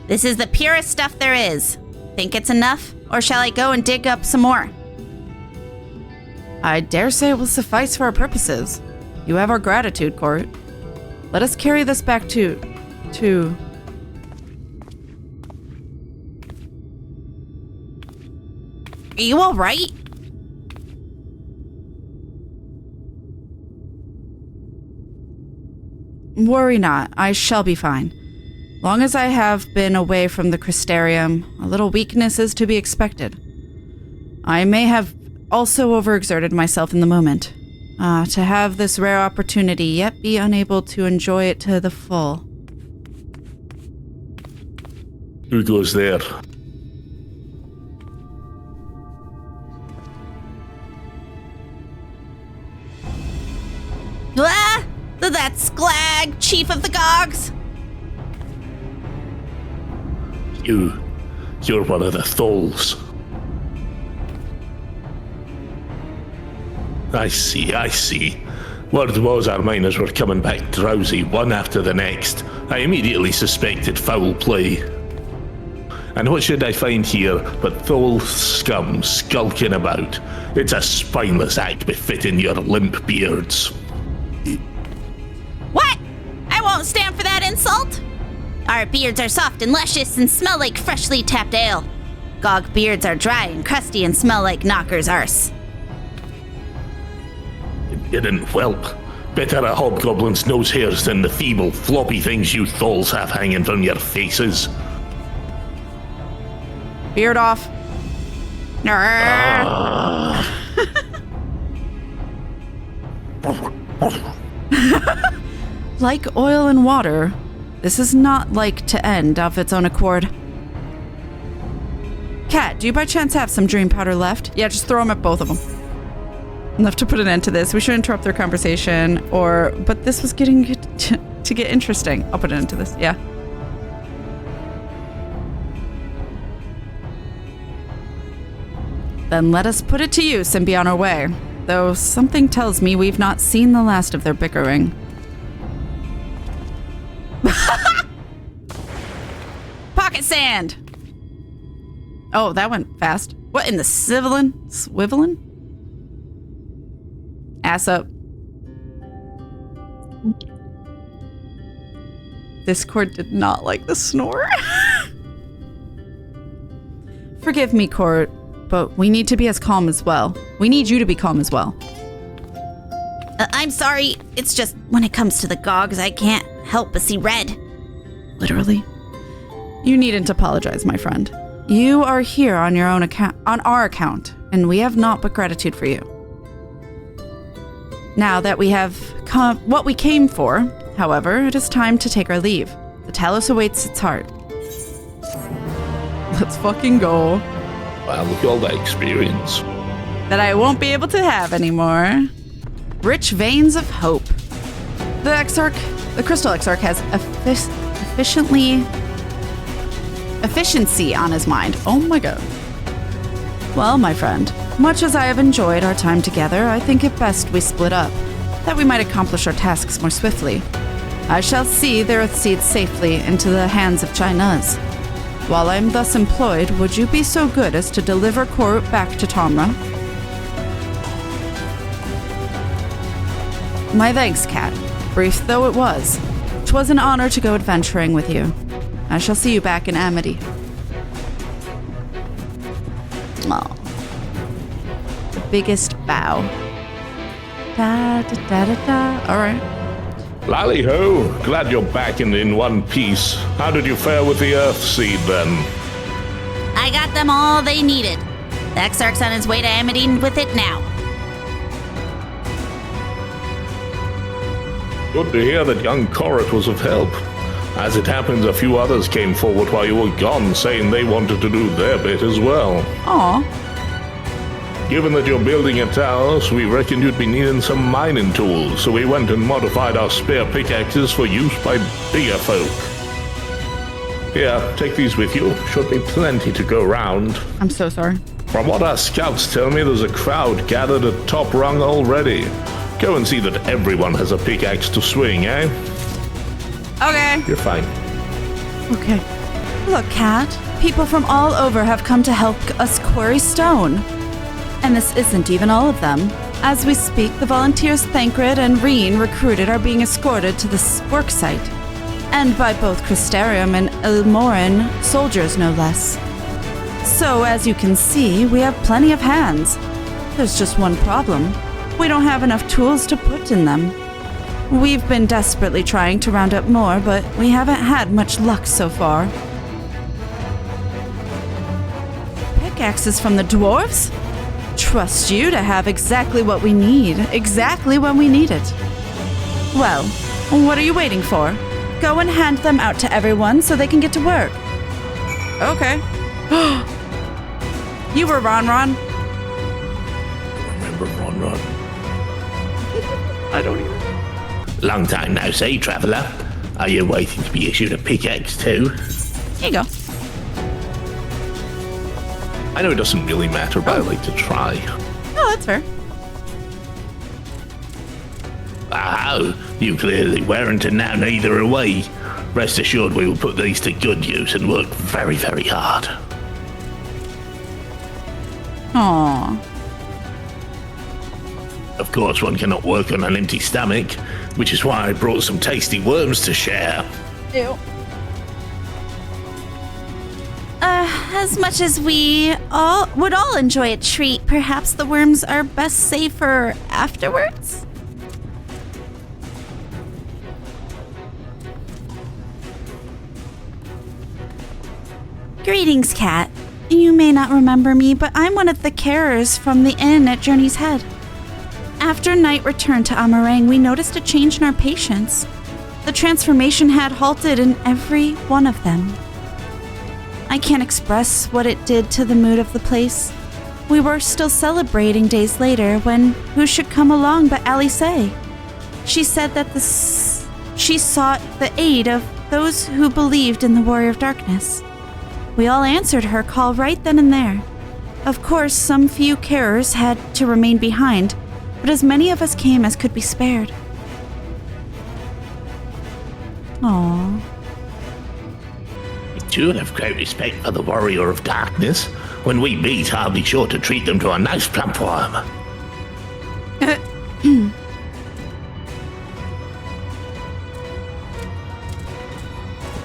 This is the purest stuff there is. Think it's enough, or shall I go and dig up some more? I dare say it will suffice for our purposes. You have our gratitude, Korut. Let us carry this back to... Are you alright? Worry not, I shall be fine. Long as I have been away from the Crystarium, a little weakness is to be expected. I may have also overexerted myself in the moment. To have this rare opportunity, yet be unable to enjoy it to the full. Who goes there? Ah! That Sklag, chief of the Gogs! You're one of the Tholls. I see. Word was our miners were coming back drowsy, one after the next. I immediately suspected foul play. And what should I find here but Tholls scum skulking about? It's a spineless act befitting your limp beards. What? I won't stand for that insult! Our beards are soft and luscious and smell like freshly tapped ale. Gog beards are dry and crusty and smell like knocker's arse. Didn't whelp. Better a hobgoblin's nose hairs than the feeble, floppy things you Tholls have hanging from your faces. Beard off. Like oil and water, this is not like to end of its own accord. Kat, do you by chance have some dream powder left? Yeah, just throw them at both of them. Enough to put an end to this. We should interrupt their conversation, but this was getting to get interesting. I'll put an end to this, yeah. Then let us put it to use and be on our way. Though something tells me we've not seen the last of their bickering. Pocket sand! Oh, that went fast. What in the swiveling? Ass up. This Court did not like the snore. Forgive me, Court, but we need to be as calm as well. We need you to be calm as well. I'm sorry. It's just when it comes to the Gogs, I can't help but see red. Literally. You needn't apologize, my friend. You are here on your own account, on our account, and we have naught but gratitude for you. Now that we have what we came for, however, it is time to take our leave. The Talos awaits its heart. Let's fucking go. Well, look at all that experience. That I won't be able to have anymore. Rich veins of hope. The Crystal Exarch has efficiency on his mind. Oh my god. Well, my friend, much as I have enjoyed our time together, I think it best we split up, that we might accomplish our tasks more swiftly. I shall see the Earthseed safely into the hands of Chai-Nuzz. While I am thus employed, would you be so good as to deliver Korut back to Tamra? My thanks, Kat. Brief though it was. 'Twas an honor to go adventuring with you. I shall see you back in Amity. Oh. The biggest bow. Da da da da da. Alright. Lally-ho, glad you're back and in one piece. How did you fare with the Earthseed then? I got them all they needed. The Exarch's on his way to Amity with it now. Good to hear that young Korut was of help. As it happens, a few others came forward while you were gone, saying they wanted to do their bit as well. Aw. Given that you're building a Talos, we reckoned you'd be needing some mining tools, so we went and modified our spare pickaxes for use by bigger folk. Here, take these with you. Should be plenty to go round. I'm so sorry. From what our scouts tell me, there's a crowd gathered at Top Rung already. Go and see that everyone has a pickaxe to swing, eh? Okay. You're fine. Okay. Look, Kat. People from all over have come to help us quarry stone. And this isn't even all of them. As we speak, the volunteers Thancred and Reen recruited are being escorted to this work site. And by both Crystarium and Ilmoran soldiers, no less. So, as you can see, we have plenty of hands. There's just one problem. We don't have enough tools to put in them. We've been desperately trying to round up more, but we haven't had much luck so far. Pickaxes from the dwarves? Trust you to have exactly what we need, exactly when we need it. Well, what are you waiting for? Go and hand them out to everyone so they can get to work. Okay. You were Ron. Remember Ron? I don't even. Long time no see, traveller. Are you waiting to be issued a pickaxe too? Here you go. I know it doesn't really matter, but I like to try. Oh, that's fair. Oh, you clearly weren't, and now neither are we. Rest assured we will put these to good use and work very, very hard. Aww. Of course, one cannot work on an empty stomach, which is why I brought some tasty worms to share. Ew. As much as we would all enjoy a treat, perhaps the worms are best saved for afterwards? Greetings, Kat. You may not remember me, but I'm one of the carers from the inn at Journey's Head. After Night returned to Amarang, we noticed a change in our patients. The transformation had halted in every one of them. I can't express what it did to the mood of the place. We were still celebrating days later when who should come along but Alice. She said that she sought the aid of those who believed in the Warrior of Darkness. We all answered her call right then and there. Of course, some few carers had to remain behind, but as many of us came as could be spared. Aww. I do have great respect for the Warrior of Darkness. When we meet, I'll be sure to treat them to a nice platform.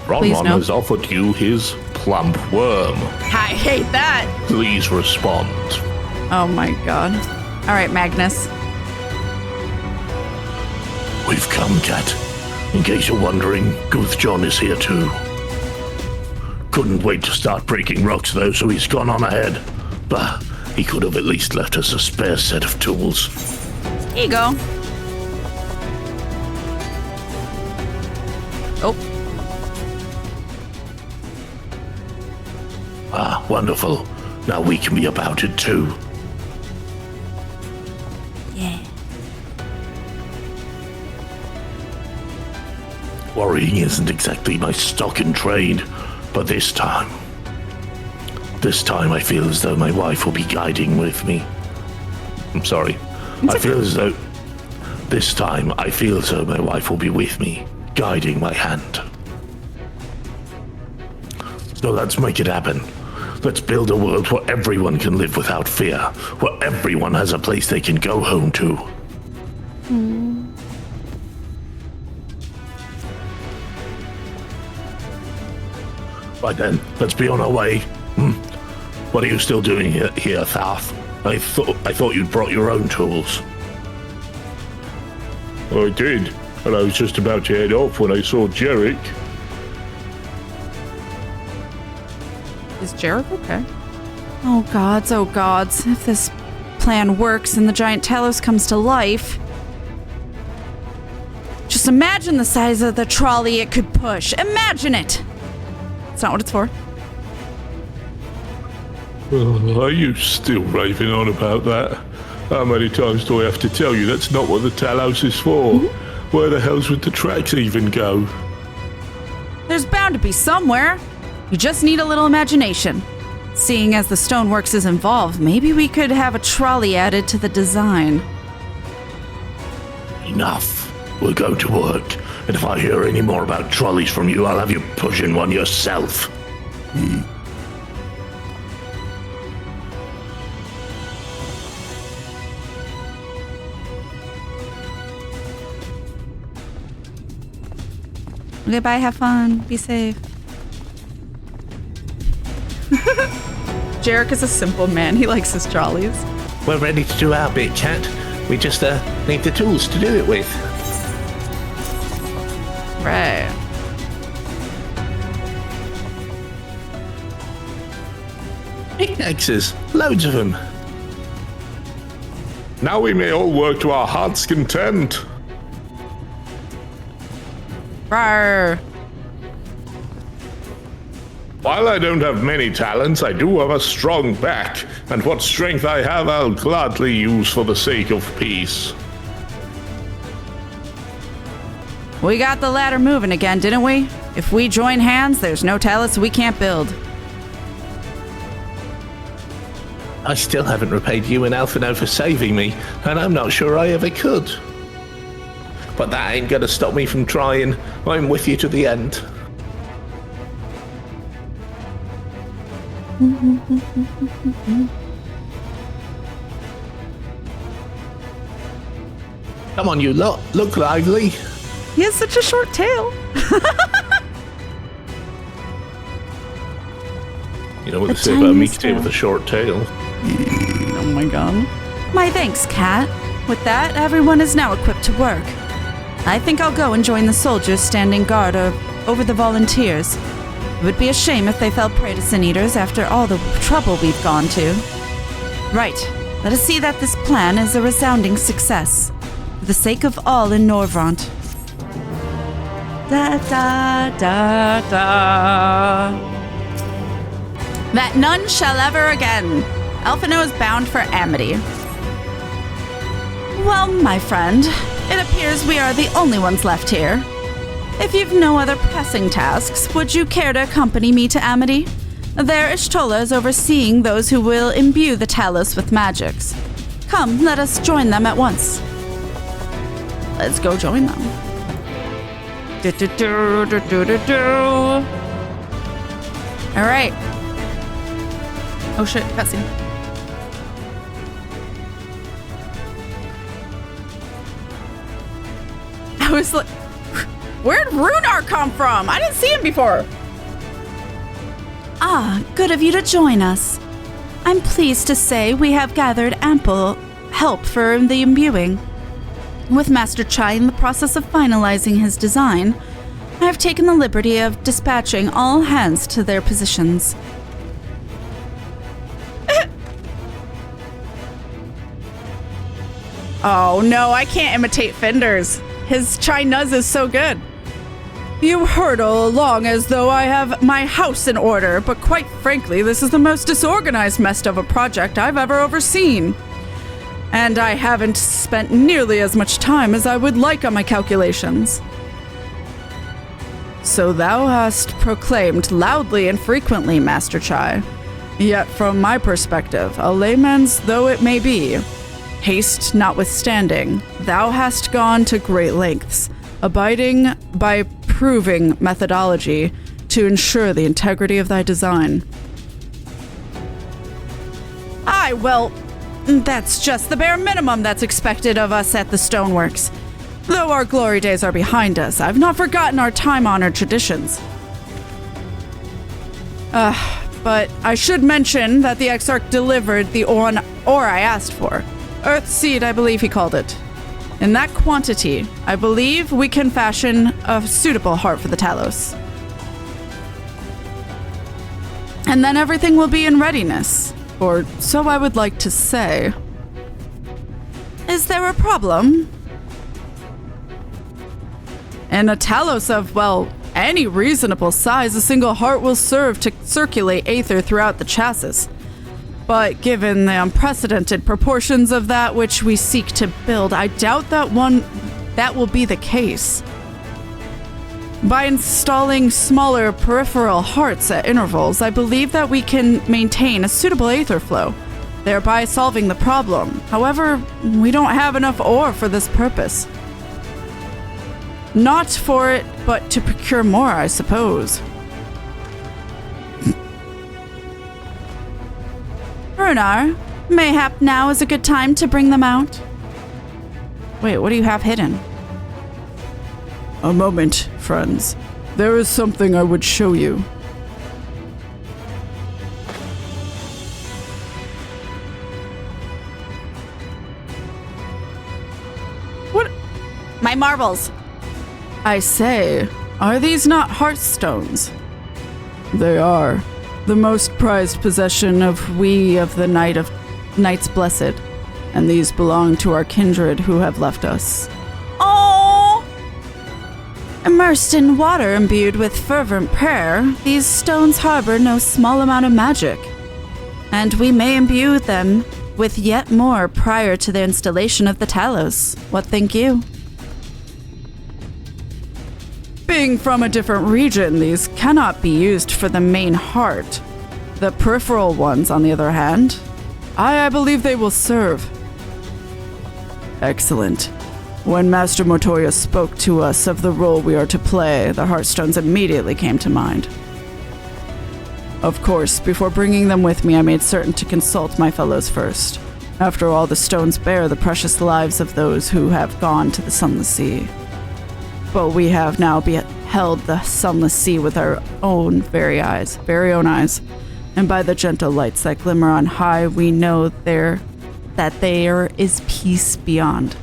Please, Ronron no. has offered you his plump worm. I hate that. Please respond. Oh my god. All right, Magnus. We've come, Cat. In case you're wondering, Guthjon is here too. Couldn't wait to start breaking rocks though, so he's gone on ahead. But he could have at least left us a spare set of tools. Here you go. Oh. Ah, wonderful. Now we can be about it too. Yeah. Worrying isn't exactly my stock in trade, but this time I feel as though my wife will be guiding with me. I'm sorry. I feel as though my wife will be with me, guiding my hand. So let's make it happen. Let's build a world where everyone can live without fear, where everyone has a place they can go home to. Right then, let's be on our way. What are you still doing here, Tharth? I thought you'd brought your own tools. I did, and I was just about to head off when I saw Jarek. Is Jarek okay? Oh gods, oh gods. If this plan works and the giant Talos comes to life. Just imagine the size of the trolley it could push. Imagine it! That's not what it's for. Are you still raving on about that? How many times do I have to tell you that's not what the Talos is for? Where the hell's would the tracks even go? There's bound to be somewhere. You just need a little imagination. Seeing as the stoneworks is involved, maybe we could have a trolley added to the design. Enough. We'll go to work. And if I hear any more about trolleys from you, I'll have you pushing one yourself. Okay, bye, have fun, be safe. Jarek is a simple man, he likes his trolleys. We're ready to do our bit, Cat. We just need the tools to do it with. Right. Pickaxes, loads of them. Now we may all work to our heart's content. Rawr. While I don't have many talents, I do have a strong back, and what strength I have I'll gladly use for the sake of peace. We got the ladder moving again, didn't we? If we join hands, there's no Talos we can't build. I still haven't repaid you and Alphino for saving me, and I'm not sure I ever could. But that ain't gonna stop me from trying. I'm with you to the end. Come on, you lot. Look lively. He has such a short tail. You know what they say about a meat tail with a short tail? Oh my god. My thanks, Cat. With that, everyone is now equipped to work. I think I'll go and join the soldiers standing guard over the volunteers. It would be a shame if they fell prey to Sin Eaters after all the trouble we've gone to. Right. Let us see that this plan is a resounding success. For the sake of all in Norvrant. Da da da da. That none shall ever again. Alphino is bound for Amity. Well, my friend, it appears we are the only ones left here. If you've no other pressing tasks, would you care to accompany me to Amity? There Ishtola is overseeing those who will imbue the Talos with magics. Come, let us join them at once. Let's go join them. All right. Oh shit, cutscene. I was like, Where'd Runar come from? I didn't see him before. Ah, good of you to join us. I'm pleased to say we have gathered ample help for the imbuing. With Master Chai in the process of finalizing his design, I have taken the liberty of dispatching all hands to their positions. Oh no, I can't imitate Fender's. His Chai-Nuzz is so good. You hurtle along as though I have my house in order, but quite frankly, this is the most disorganized mess of a project I've ever overseen. And I haven't spent nearly as much time as I would like on my calculations. So thou hast proclaimed loudly and frequently, Master Chai. Yet from my perspective, a layman's though it may be, haste notwithstanding, thou hast gone to great lengths, abiding by proving methodology to ensure the integrity of thy design. Aye, well, that's just the bare minimum that's expected of us at the Stoneworks. Though our glory days are behind us, I've not forgotten our time-honored traditions. But I should mention that the Exarch delivered the ore I asked for. Earth Seed, I believe he called it. In that quantity, I believe we can fashion a suitable heart for the Talos. And then everything will be in readiness. Or so I would like to say. Is there a problem? In a Talos of, well, any reasonable size, a single heart will serve to circulate aether throughout the chassis. But given the unprecedented proportions of that which we seek to build, I doubt that will be the case. By installing smaller peripheral hearts at intervals, I believe that we can maintain a suitable aether flow, thereby solving the problem. However, we don't have enough ore for this purpose. Not for it, but to procure more, I suppose. Runar, mayhap now is a good time to bring them out. Wait, what do you have hidden? A moment, friends. There is something I would show you. What? My marbles. I say, are these not heartstones? They are. The most prized possession of we of the Knights Blessed, and these belong to our kindred who have left us. Oh! Immersed in water imbued with fervent prayer, these stones harbor no small amount of magic. And we may imbue them with yet more prior to the installation of the Talos. What think you? Being from a different region, these cannot be used for the main heart. The peripheral ones, on the other hand, I believe they will serve. Excellent. When Master Motoya spoke to us of the role we are to play, the Heartstones immediately came to mind. Of course, before bringing them with me, I made certain to consult my fellows first. After all, the stones bear the precious lives of those who have gone to the Sunless Sea. But we have now beheld the Sunless Sea with our own very own eyes, and by the gentle lights that glimmer on high, we know that there is peace beyond.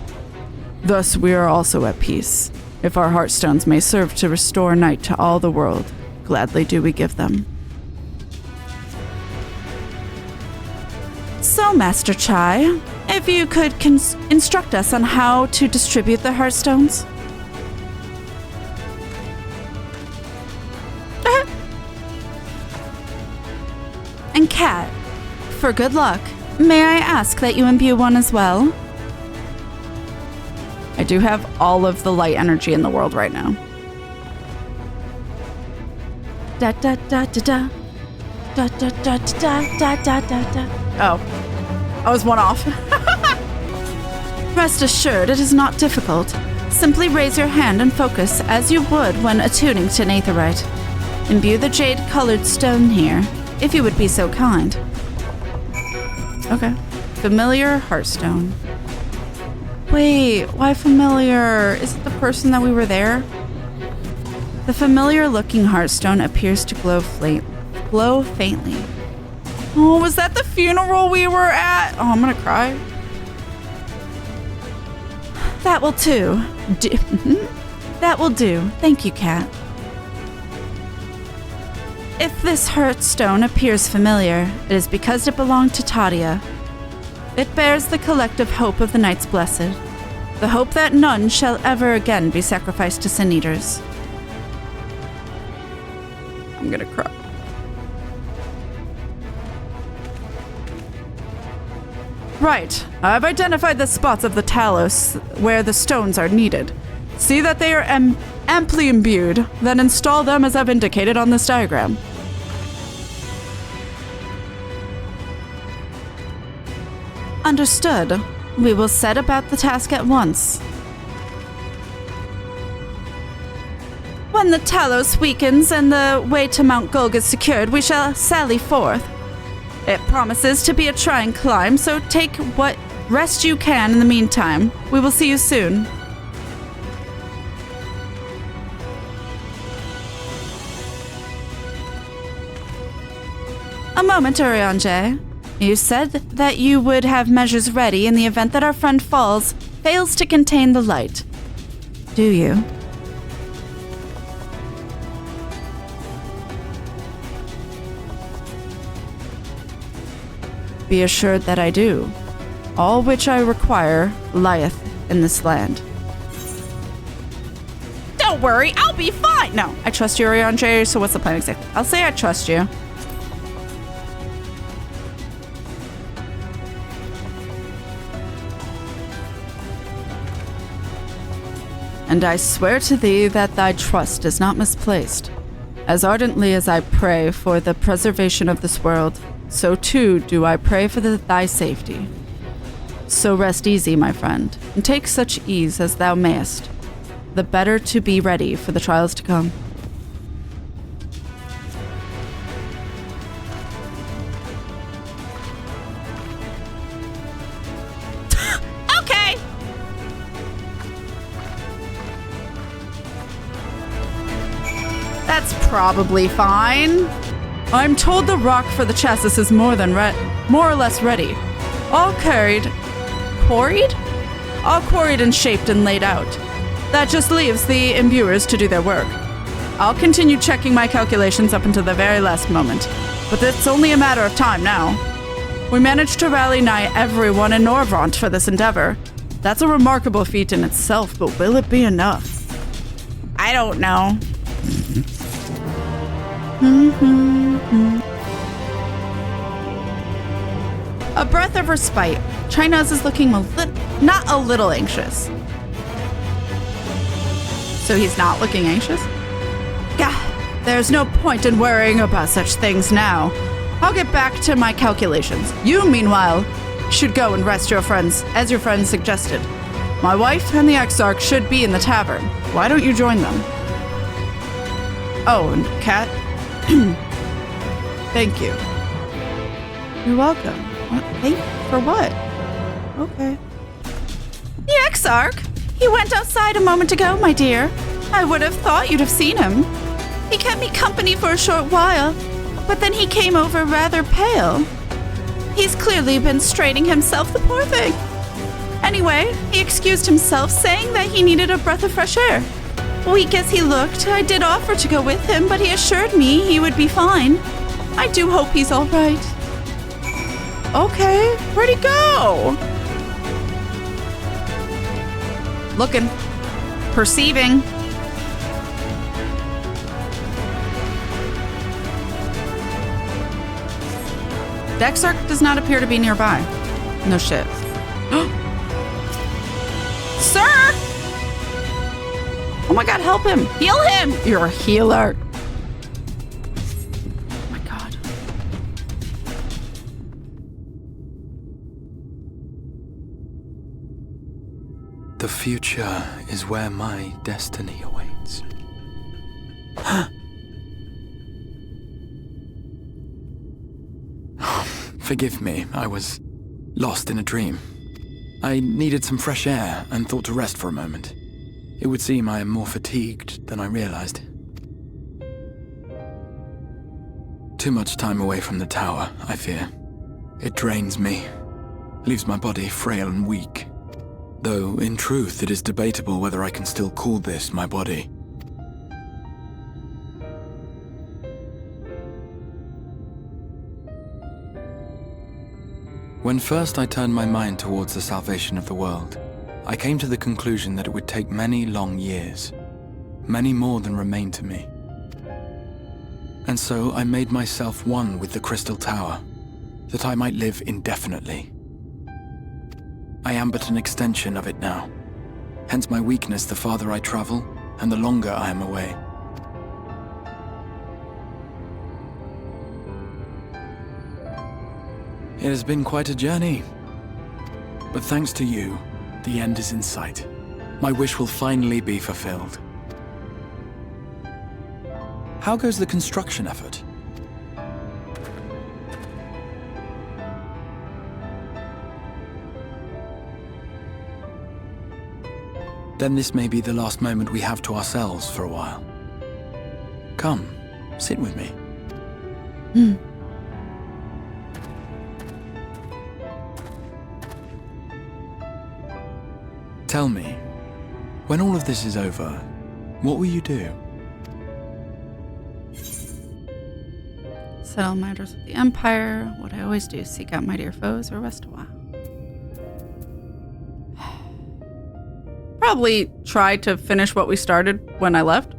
Thus we are also at peace. If our Heartstones may serve to restore night to all the world, gladly do we give them. So, Master Chai, if you could instruct us on how to distribute the Heartstones? And Kat, for good luck, may I ask that you imbue one as well? I do have all of the light energy in the world right now. Da da da da da. Da da da da da da da da. Oh, I was one off. Rest assured, it is not difficult. Simply raise your hand and focus as you would when attuning to an aetherite. Imbue the jade-colored stone here, if you would be so kind. Okay. Familiar Heartstone. Wait, why familiar? Is it the person that we were there? The familiar-looking heartstone appears to glow faintly. Oh, was that the funeral we were at? Oh, I'm gonna cry. That will do. That will do. Thank you, Kat. If this heartstone appears familiar, it is because it belonged to Tadia. It bears the collective hope of the Knights Blessed, the hope that none shall ever again be sacrificed to Sin Eaters. I'm gonna cry. Right, I've identified the spots of the Talos where the stones are needed. See that they are amply imbued, then install them as I've indicated on this diagram. Understood. We will set about the task at once. When the Talos weakens and the way to Mount Gulg is secured, we shall sally forth. It promises to be a trying climb, so take what rest you can in the meantime. We will see you soon. A moment, Urianger. You said that you would have measures ready in the event that our friend Tholls fails to contain the light. Do you? Be assured that I do. All which I require lieth in this land. Don't worry, I'll be fine! No, I trust you, Urianger, so what's the plan exactly? I'll say I trust you. And I swear to thee that thy trust is not misplaced. As ardently as I pray for the preservation of this world, so too do I pray for thy safety. So rest easy, my friend, and take such ease as thou mayest, the better to be ready for the trials to come. Okay! That's probably fine. I'm told the rock for the chassis is more or less ready. All quarried? All quarried and shaped and laid out. That just leaves the imbuers to do their work. I'll continue checking my calculations up until the very last moment, but it's only a matter of time now. We managed to rally nigh everyone in Norvront for this endeavor. That's a remarkable feat in itself, but will it be enough? I don't know. A breath of respite. Chai-Nuzz is looking not a little anxious. So he's not looking anxious? Gah, there's no point in worrying about such things now. I'll get back to my calculations. You, meanwhile, should go and rest your friends, as your friend suggested. My wife and the Exarch should be in the tavern. Why don't you join them? Oh, and Kat? Thank you. You're welcome. What? Thank you for what? Okay. The Exarch? He went outside a moment ago, my dear. I would have thought you'd have seen him. He kept me company for a short while, but then he came over rather pale. He's clearly been straining himself, the poor thing. Anyway, he excused himself, saying that he needed a breath of fresh air. Weak as he looked, I did offer to go with him, but he assured me he would be fine. I do hope he's all right. Okay, where'd he go? Looking. Perceiving. Dexarch does not appear to be nearby. No shit. Sir! Oh my god, help him! Heal him! You're a healer. Oh my god. The future is where my destiny awaits. Forgive me, I was lost in a dream. I needed some fresh air and thought to rest for a moment. It would seem I am more fatigued than I realized. Too much time away from the tower, I fear. It drains me, leaves my body frail and weak. Though, in truth, it is debatable whether I can still call this my body. When first I turned my mind towards the salvation of the world, I came to the conclusion that it would take many long years, many more than remain to me. And so I made myself one with the Crystal Tower, that I might live indefinitely. I am but an extension of it now, hence my weakness the farther I travel, and the longer I am away. It has been quite a journey, but thanks to you, the end is in sight. My wish will finally be fulfilled. How goes the construction effort? Then this may be the last moment we have to ourselves for a while. Come, sit with me. Tell me, when all of this is over, what will you do? Settle matters with the Empire. What I always do, seek out mightier foes or rest a while. Probably try to finish what we started when I left.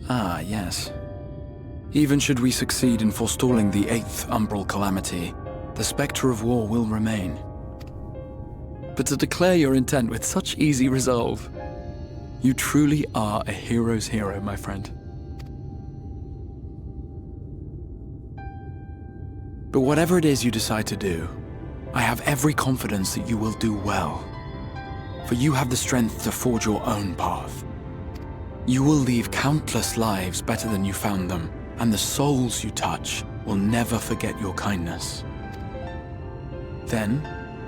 Ah, yes. Even should we succeed in forestalling the 8th Umbral Calamity, the spectre of war will remain. But to declare your intent with such easy resolve, you truly are a hero's hero, my friend. But whatever it is you decide to do, I have every confidence that you will do well. For you have the strength to forge your own path. You will leave countless lives better than you found them, and the souls you touch will never forget your kindness. Then,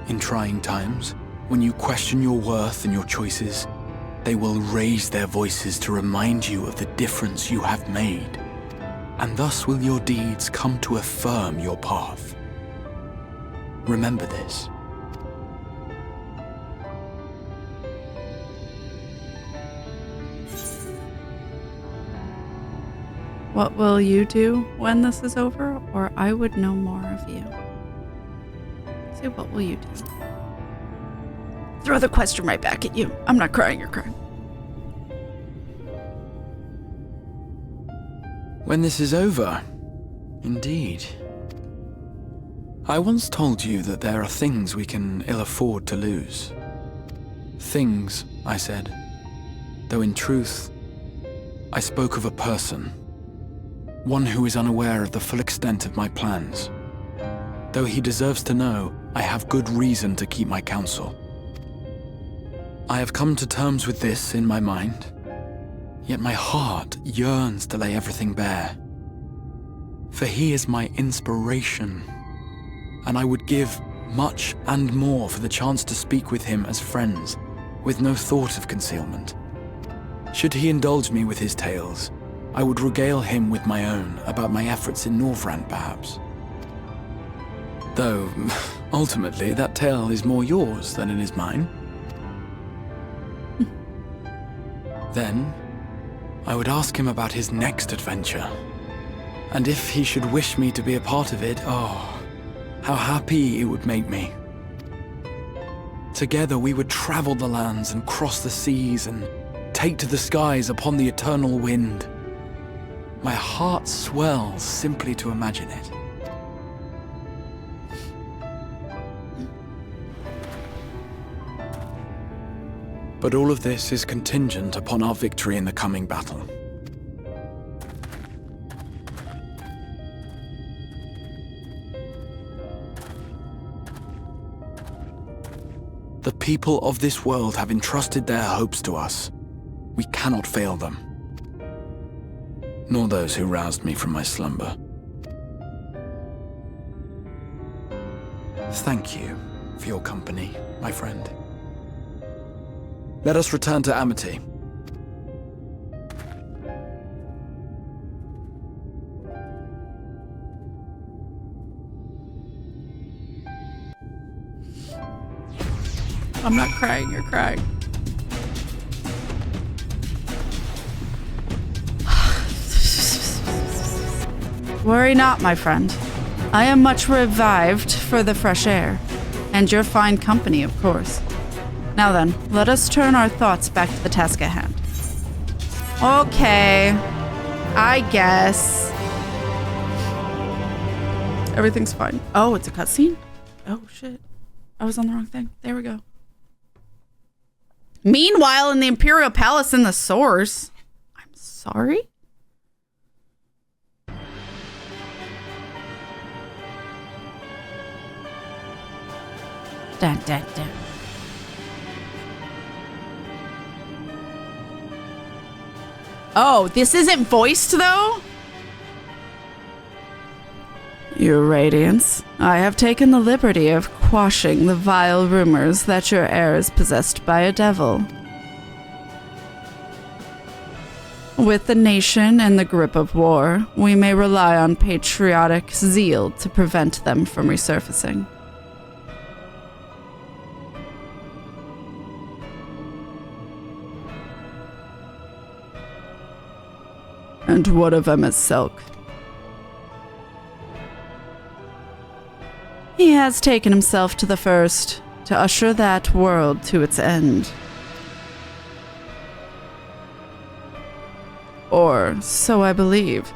in trying times, when you question your worth and your choices, they will raise their voices to remind you of the difference you have made. And thus will your deeds come to affirm your path. Remember this. What will you do when this is over, or I would know more of you? Say, what will you do? Throw the question right back at you. I'm not crying, you're crying. When this is over, indeed. I once told you that there are things we can ill afford to lose. Things, I said, though in truth, I spoke of a person. One who is unaware of the full extent of my plans. Though he deserves to know, I have good reason to keep my counsel. I have come to terms with this in my mind, yet my heart yearns to lay everything bare. For he is my inspiration, and I would give much and more for the chance to speak with him as friends, with no thought of concealment. Should he indulge me with his tales, I would regale him with my own about my efforts in Northrend, perhaps. Though, ultimately, that tale is more yours than it is mine. Then, I would ask him about his next adventure. And if he should wish me to be a part of it, oh, how happy it would make me. Together we would travel the lands and cross the seas and take to the skies upon the eternal wind. My heart swells simply to imagine it. But all of this is contingent upon our victory in the coming battle. The people of this world have entrusted their hopes to us. We cannot fail them. Nor those who roused me from my slumber. Thank you for your company, my friend. Let us return to Amity, I'm not crying, you're crying. Worry not, my friend. I am much revived for the fresh air. And your fine company, of course. Now then, let us turn our thoughts back to the task at hand. Okay. I guess. Everything's fine. Oh, it's a cutscene? Oh, shit. I was on the wrong thing. There we go. Meanwhile, in the Imperial Palace in the Source. I'm sorry? Dun, dun, dun. Oh, this isn't voiced, though? Your Radiance, I have taken the liberty of quashing the vile rumors that your heir is possessed by a devil. With the nation in the grip of war, we may rely on patriotic zeal to prevent them from resurfacing. And what of Emma's Selk? He has taken himself to the First, to usher that world to its end. Or, so I believe.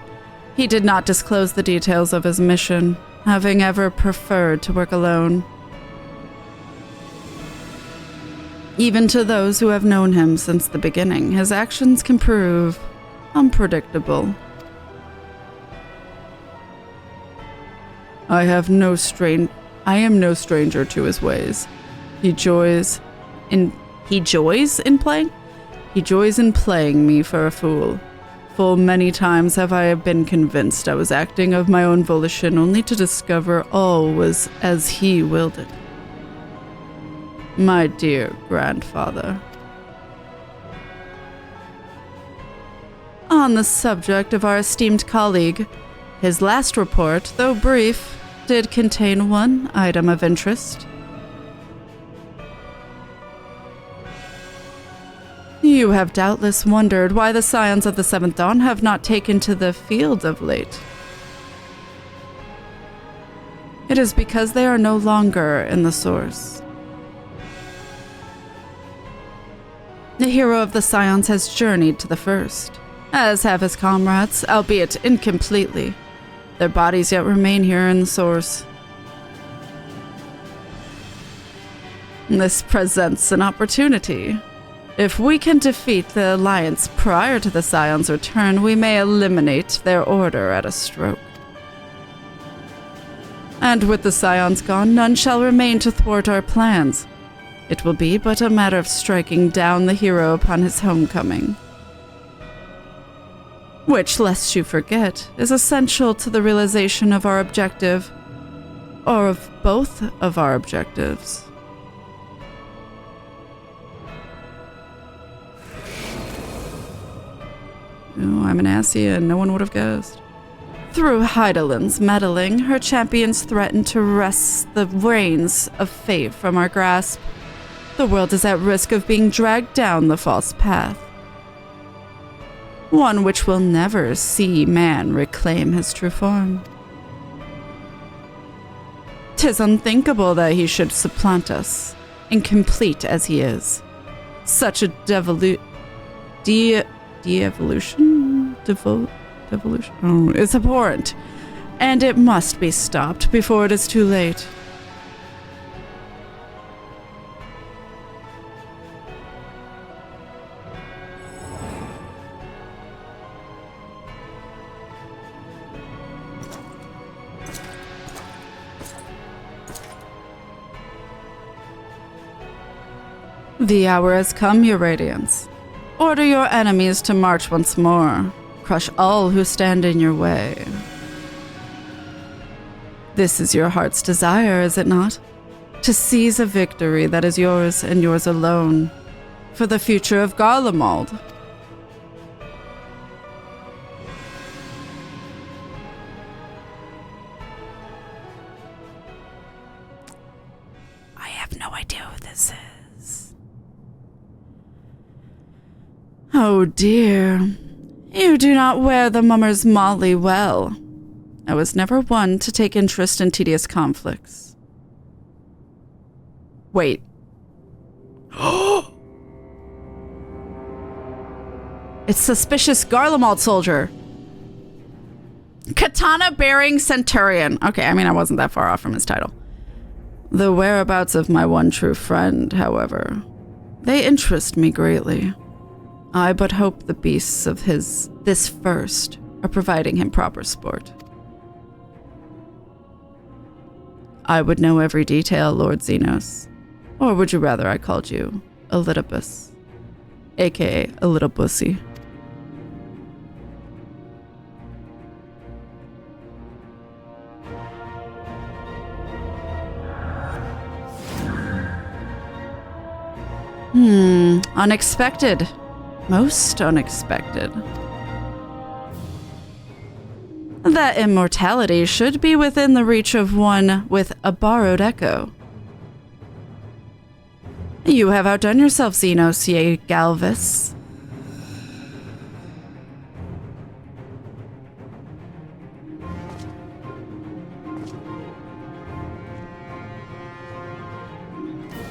He did not disclose the details of his mission, having ever preferred to work alone. Even to those who have known him since the beginning, his actions can prove unpredictable. I am no stranger to his ways. He joys in playing? He joys in playing me for a fool. Full many times have I been convinced I was acting of my own volition, only to discover all was as he willed it. My dear grandfather. On the subject of our esteemed colleague, his last report, though brief, did contain one item of interest. You have doubtless wondered why the Scions of the Seventh Dawn have not taken to the field of late. It is because they are no longer in the Source. The hero of the Scions has journeyed to the First, as have his comrades, albeit incompletely. Their bodies yet remain here in the Source. This presents an opportunity. If we can defeat the Alliance prior to the Scions' return, we may eliminate their order at a stroke. And with the Scions gone, none shall remain to thwart our plans. It will be but a matter of striking down the hero upon his homecoming. Which, lest you forget, is essential to the realization of our objective, or of both of our objectives. Oh, I'm an Assia, no one would have guessed. Through Heidelin's meddling, her champions threaten to wrest the reins of fate from our grasp. The world is at risk of being dragged down the false path. One which will never see man reclaim his true form. 'Tis unthinkable that he should supplant us, incomplete as he is. Such a devolution is abhorrent, and it must be stopped before it is too late. The hour has come, Your Radiance. Order your enemies to march once more. Crush all who stand in your way. This is your heart's desire, is it not? To seize a victory that is yours and yours alone, for the future of Garlemald. I have no idea who this is. Oh dear. You do not wear the mummer's molly well. I was never one to take interest in tedious conflicts. Wait. It's suspicious Garlemald soldier. Katana-bearing centurion. Okay, I mean, I wasn't that far off from his title. The whereabouts of my one true friend, however, they interest me greatly. I but hope the beasts of this first are providing him proper sport. I would know every detail, Lord Xenos. Or would you rather I called you Elidibus, aka a little bussy? Unexpected. Most unexpected. That immortality should be within the reach of one with a borrowed echo. You have outdone yourself, Xenos, ye Galvis.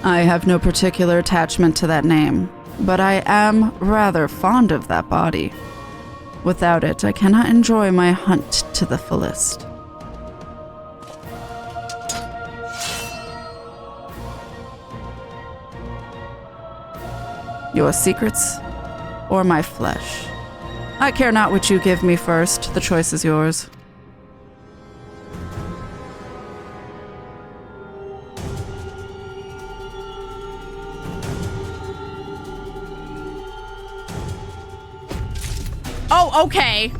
I have no particular attachment to that name, but I am rather fond of that body. Without it, I cannot enjoy my hunt to the fullest. Your secrets, or my flesh? I care not which you give me first, the choice is yours. Oh, okay.